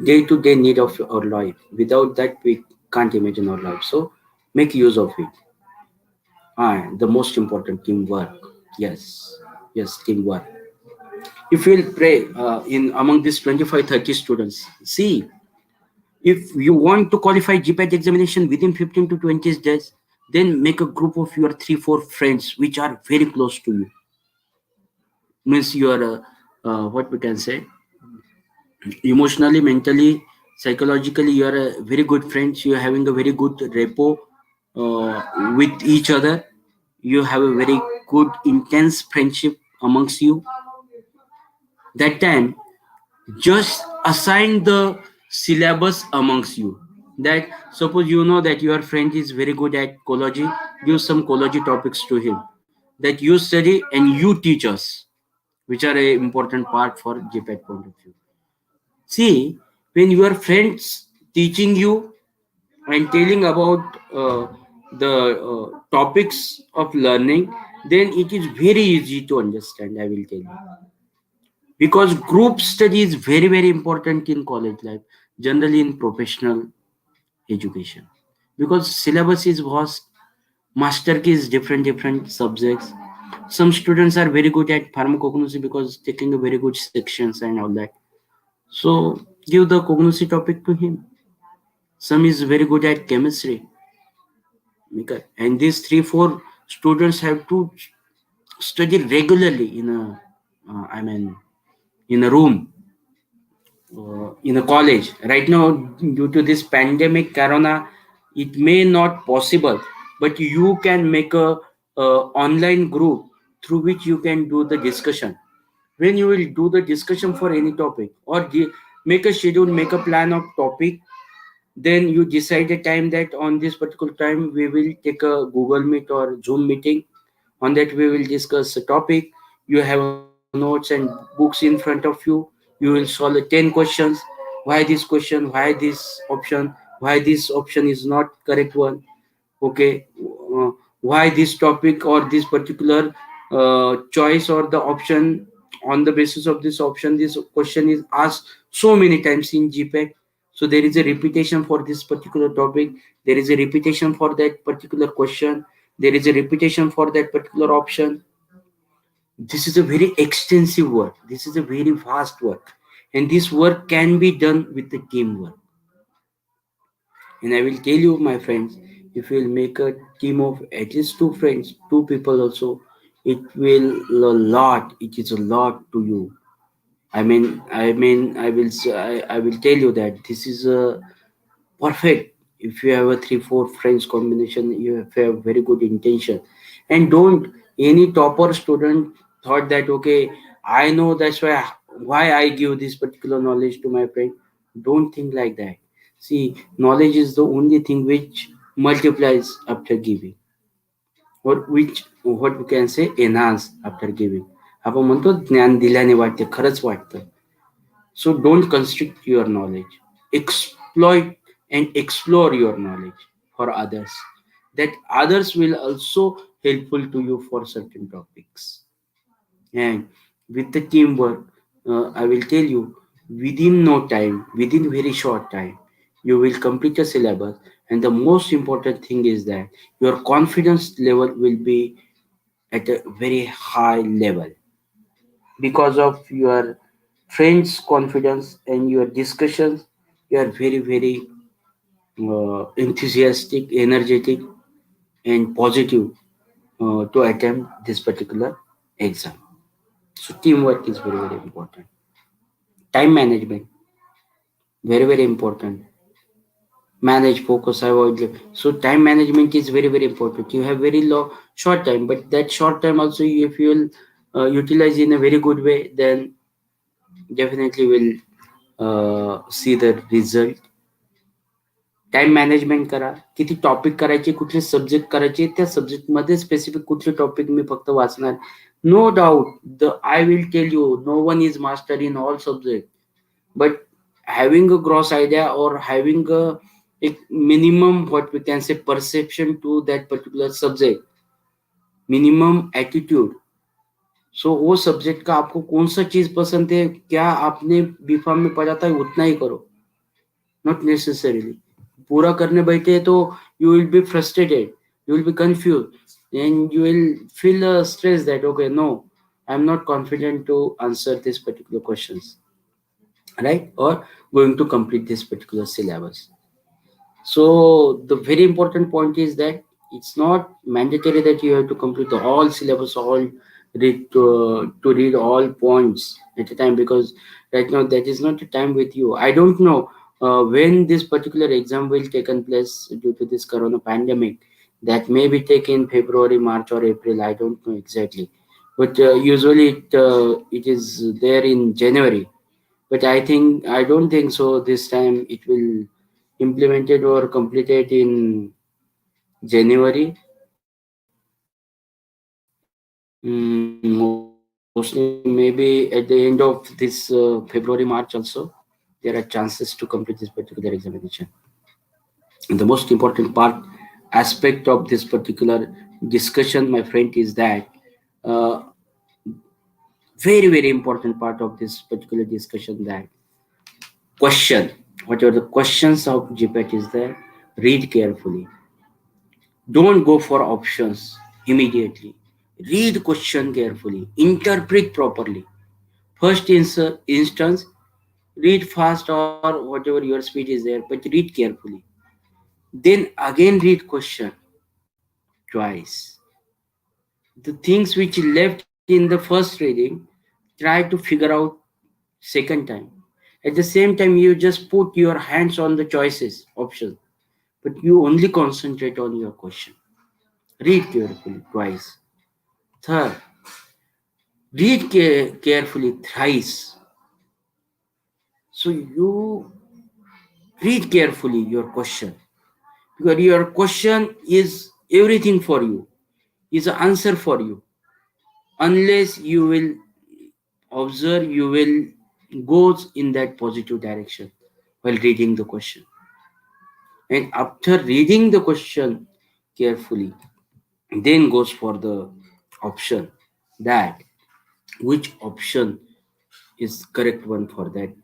day-to-day need of our life. Without that we can't imagine our life. So make use of it. The most important, teamwork. Yes, teamwork. If you'll pray in among these 25-30 students, see, if you want to qualify GPAT examination within 15 to 20 days, then make a group of your 3-4 friends which are very close to you. Means you are what we can say, emotionally, mentally, psychologically, you are a very good friends. You are having a very good rapport with each other. You have a very good intense friendship amongst you. That time just assign the syllabus amongst you. That suppose you know that your friend is very good at ecology, give some ecology topics to him, that you study and you teach us, which are a important part for GPAT point of view. See, when your friends teaching you and telling about the topics of learning, then it is very easy to understand, I will tell you, because group study is very important in college life, generally in professional education, because syllabus is vast, master key is different subjects. Some students are very good at pharmacognosy because taking a very good sections and all that, so give the cognosy topic to him. Some is very good at chemistry, okay? And these 3-4 students have to study regularly in a in a room, in a college. Right now, due to this pandemic corona, it may not possible, but you can make a online group through which you can do the discussion. When you will do the discussion for any topic, or make a schedule, make a plan of topic, then you decide a time that on this particular time we will take a Google Meet or Zoom meeting. On that we will discuss a topic. You have notes and books in front of you. You will solve 10 questions. Why this question, why this option, why this option is not correct one, okay? Why this topic or this particular choice or the option, on the basis of this option this question is asked so many times in GPAT. So there is a repetition for this particular topic, there is a repetition for that particular question, there is a repetition for that particular option. This is a very extensive work, this is a very vast work, and this work can be done with the teamwork. And I will tell you, my friends, if you will make a team of at least two friends, two people also, it will a lot. It is a lot to you. I will tell you that this is a perfect. If you have a 3-4 friends combination, you have very good intention, and don't any topper student thought that okay, I know that's why I give this particular knowledge to my friend. Don't think like that. See, knowledge is the only thing which multiplies after giving, or which what we can say enhance after giving. आपण म्हणतो ज्ञान दिल्याने वाटते, खरंच वाटतं. So don't constrict your knowledge. Exploit and explore your knowledge for others. That others will also helpful to you for certain topics. And with the teamwork, I will tell you, within no time, within very short time, you will complete a syllabus. And the most important thing is that your confidence level will be at a very high level because of your friends confidence and your discussions. You are very enthusiastic, energetic, and positive to attempt this particular exam. So teamwork is very important. Time management, very important. Manage, focus, avoid. So time management is very important. You have very low short time, but that short time also, if you will utilize in a very good way, then definitely will see the result. Time management करा, किती topic करायचे, कुठले subject करायचे, त्या subject मध्ये specific कुठले topic मी फक्त वाचणार. No doubt the I will tell you no one is master in all subject, but having a gross idea or having a minimum what we can say perception to that particular subject, minimum attitude. सो वो subject का आपको कौन सा चीज पसंद है, क्या आपने बीफार्म में पढ़ा था उतना ही करो, नॉट नेसेसरीली पूरा करने बैठे तो you will be frustrated, you will be confuse and you will feel stress that okay no I am not confident to answer this particular questions, right, or going to complete this particular syllabus. So the very important point is that it's not mandatory that you have to complete the all syllabus, all read to read all points at a time, because right now that is not the time with you. I don't know when this particular exam will taken place due to this corona pandemic. That may be taken February, March, or April. I don't know exactly, but usually it is there in January, but I don't think so this time it will implemented or completed in January. Mostly maybe at the end of this February, March also, there are chances to complete this particular examination. And the most important aspect of this particular discussion, my friend, is that uh, very important part of this particular discussion, that question, whatever the questions of GPAT is there, read carefully. Don't go for options immediately. Read question carefully. Interpret properly. First instance, read fast or whatever your speed is there, but read carefully. Then again read question twice. The things which left in the first reading, try to figure out second time. At the same time, you just put your hands on the choices option, but you only concentrate on your question. Read carefully twice. Third, read carefully thrice. So you read carefully your question, because your question is everything for you, is an answer for you. Unless you will observe, you will go in that positive direction while reading the question. And after reading the question carefully, then goes for the option, that which option is correct one for that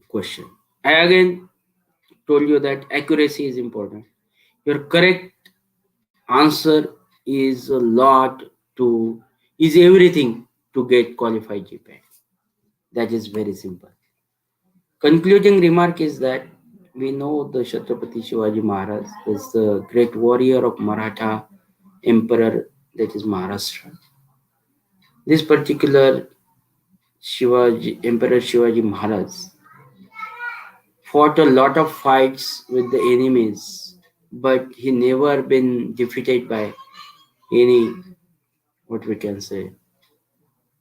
question. I again told you that accuracy is important. Your correct answer is a lot to, is everything to get qualified GPAT. That is very simple. Concluding remark is that we know the Chhatrapati Shivaji Maharaj is the great warrior of Maratha emperor, that is Maharashtra. This particular Emperor Shivaji Maharaj fought a lot of fights with the enemies, but he never been defeated by any, what we can say,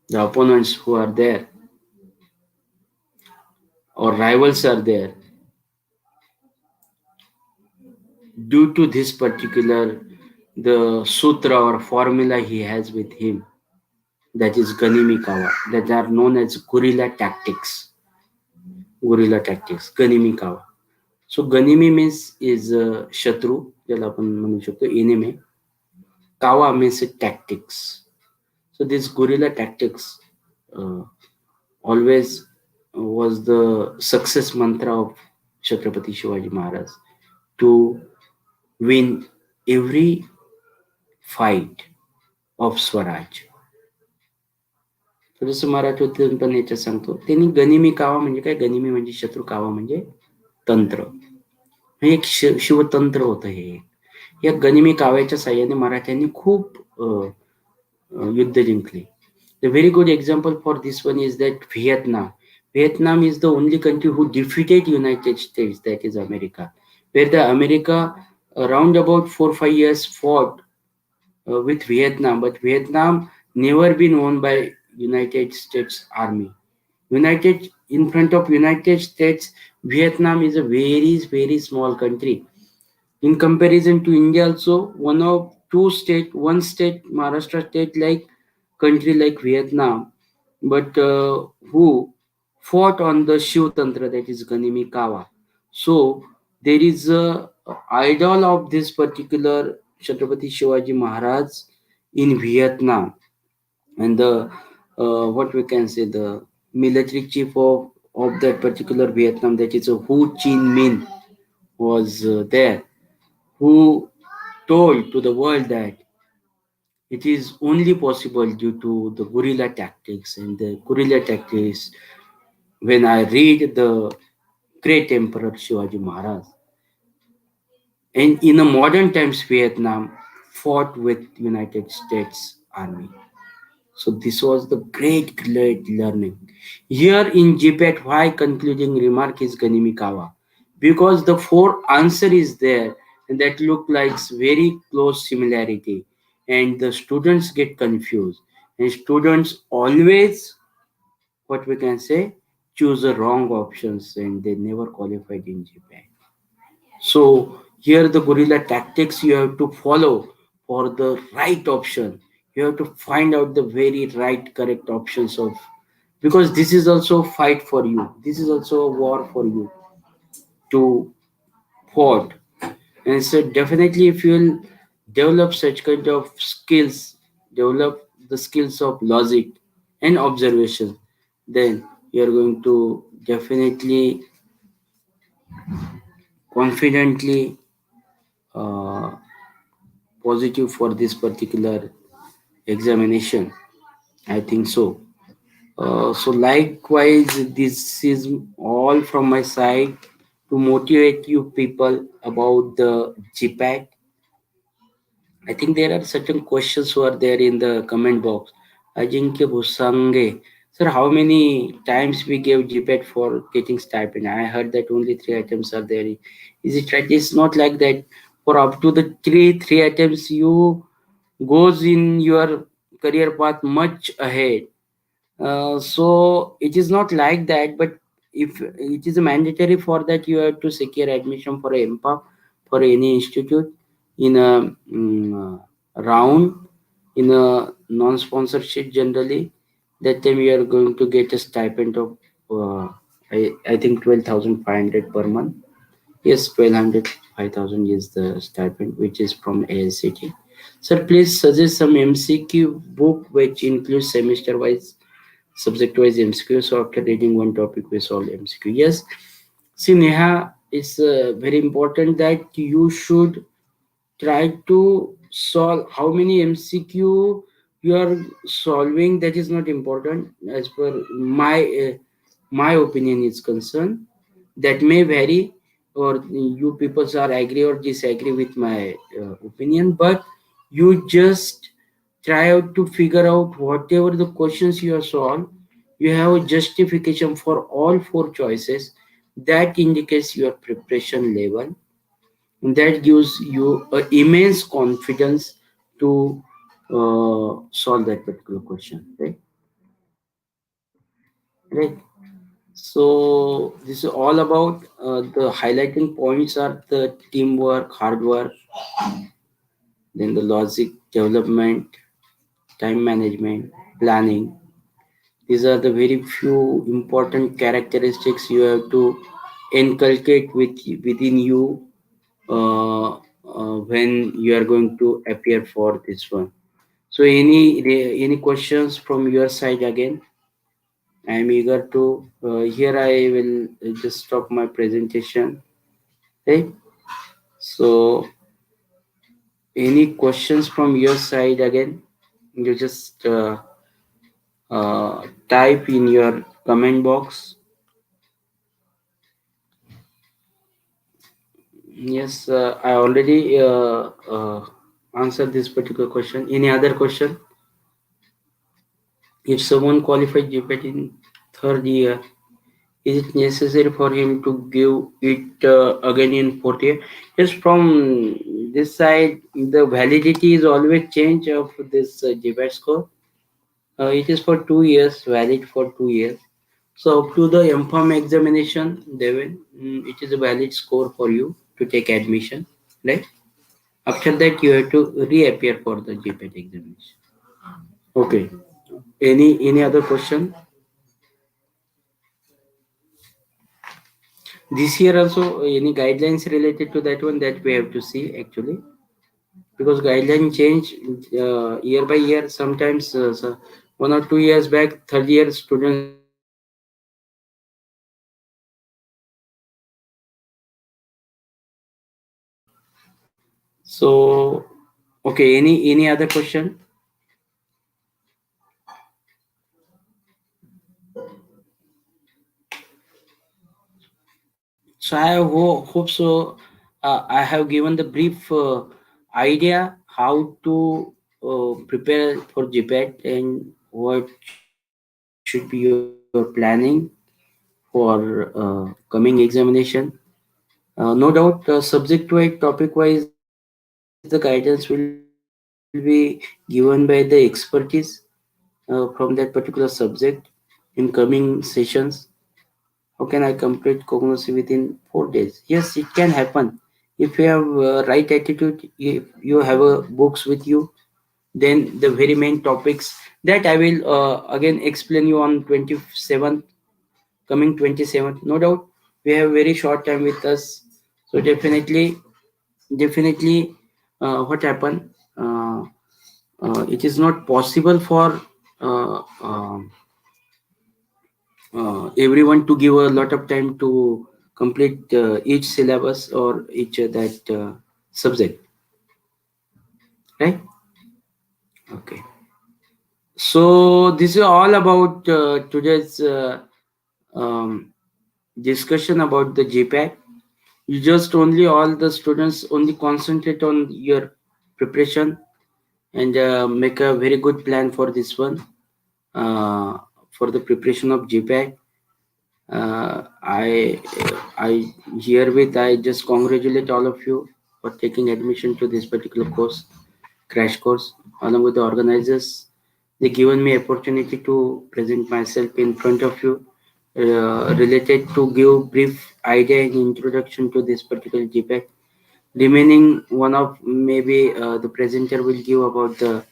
the opponents who are there or rivals are there, due to this particular the sutra or formula he has with him, that is ganimi kawa, that are known as guerrilla tactics, ganimi kawa. So ganimi means is shatru, ज्याला आपण म्हणू शकतो enemy. Kawa means tactics. So this guerrilla tactics always was the success mantra of Chhatrapati Shivaji Maharaj to win every fight of Swaraj. थोडंसं मराठीतून पण याच्यात सांगतो. त्यांनी गनिमी कावा म्हणजे काय, गनिमी म्हणजे शत्रू, कावा म्हणजे तंत्र. हे एक शिवतंत्र होतं हे. या गनिमी काव्याच्या साह्याने मराठ्यांनी खूप युद्ध जिंकले. The very good example for this one is that Vietnam. Vietnam is the only country who defeated United States, that is America. Where the America around about 4-5 years fought with Vietnam, but Vietnam never been won by United States Army. United in front of United States, Vietnam is a very small country. In comparison to India, also one of two state, one state, Maharashtra state like country like Vietnam, but who fought on the Shiv Tantra, that is Ganimi Kawa. So there is a idol of this particular Chhatrapati Shivaji Maharaj in Vietnam, and the what we can say, the military chief of that particular Vietnam, that is Ho Chi Minh, was there, who told to the world that it is only possible due to the guerrilla tactics. And the guerrilla tactics, when I read the great Emperor Shivaji Maharaj, and in the modern times, Vietnam fought with United States Army. So this was the great learning. Here in GPAT, why concluding remark is Ganimikawa? Because the four answer is there, and that look like very close similarity, and the students get confused. And students always, what we can say, choose the wrong options, and they never qualified in GPAT. So here the guerrilla tactics you have to follow for the right option. You have to find out the very right correct options of, because this is also a fight for you. This is also a war for you to fought. And so definitely if you will develop such kind of skills, develop the skills of logic and observation, then you are going to definitely confidently uh, positive for this particular examination. I think so. So likewise, this is all from my side to motivate you people about the GPAT. I think there are certain questions who are there in the comment box. Ajinkya Bhusange. Sir, how many times we gave GPAT for getting stipend? I heard that only three items are there. Is it right? It's not like that. For up to the three items, you goes in your career path much ahead. So it is not like that, but if it is mandatory for that, you have to secure admission for a MPA for any institute in a round, in a non-sponsorship generally. That time you are going to get a stipend of I think 12,500 per month. Yes, 1200 5,000 is the stipend, which is from ASCT. Sir, please suggest some MCQ book which includes semester-wise, subject-wise MCQ. So after reading one topic, we solve MCQ. Yes. See, Neha, it's very important that you should try to solve how many MCQ you are solving. That is not important as per my opinion is concerned. That may vary, or you people are agree or disagree with my opinion, but you just try out to figure out whatever the questions you have solved. You have a justification for all four choices. That indicates your preparation level, and that gives you a immense confidence to solve that particular question, right. So this is all about the highlighting points are the teamwork, hard work, then the logic development, time management, planning. These are the very few important characteristics you have to inculcate within you when you are going to appear for this one. So any questions from your side again? I am eager to. Here I will just stop my presentation. Okay. So any questions from your side again? You just type in your comment box. Yes, I already answered this particular question. Any other question? If someone qualified GPAT in third year, is it necessary for him to give it again in fourth year? Yes, from this side, the validity is always change of this GPAT score. It is for 2 years, valid for 2 years. So up to the M.Pharm examination, they will, it is a valid score for you to take admission, right? After that, you have to reappear for the GPAT examination. Okay. Any other question? This year also, any guidelines related to that one that we have to see actually, because guideline change year by year. Sometimes 1 or 2 years back, third year students were not eligible for GPAT. So, okay. Any other question? So I hope so. I have given the brief idea how to prepare for GPAT and what should be your planning for coming examination. No doubt, subject-wise, topic-wise, the guidance will be given by the expertise from that particular subject in coming sessions. How can I complete cognosy within 4 days? Yes, it can happen. If you have right attitude, if you have books with you, then the very main topics that I will again explain you on 27th, coming 27th. No doubt, we have very short time with us. So definitely, what happened? Uh, it is not possible for uh, uh, everyone to give a lot of time to complete each syllabus or each that subject, right? Okay. So this is all about today's um, discussion about the GPAT. You just only all the students only concentrate on your preparation and make a very good plan for this one for the preparation of GPAT. I herewith I just congratulate all of you for taking admission to this particular course, crash course, along with the organizers. They given me opportunity to present myself in front of you, related to give brief idea and introduction to this particular GPAC. Remaining one of maybe the presenter will give about the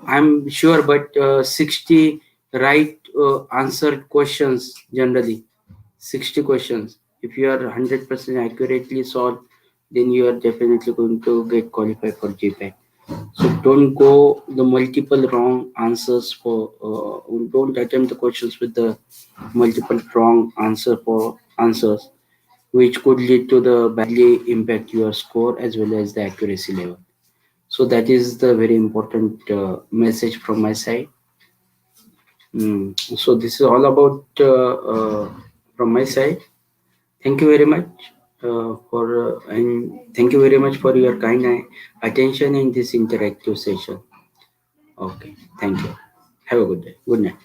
I'm sure, but 60 right answered questions generally. 60 questions. If you are 100% accurately solved, then you are definitely going to get qualified for GPAT. So don't go the multiple wrong answers for, don't attempt the questions with the multiple wrong answers, which could lead to the badly impact your score as well as the accuracy level. So that is the very important message from my side. So this is all about from my side. Thank you very much and thank you very much for your kind attention in this interactive session. Okay, thank you. Have a good day. Good night.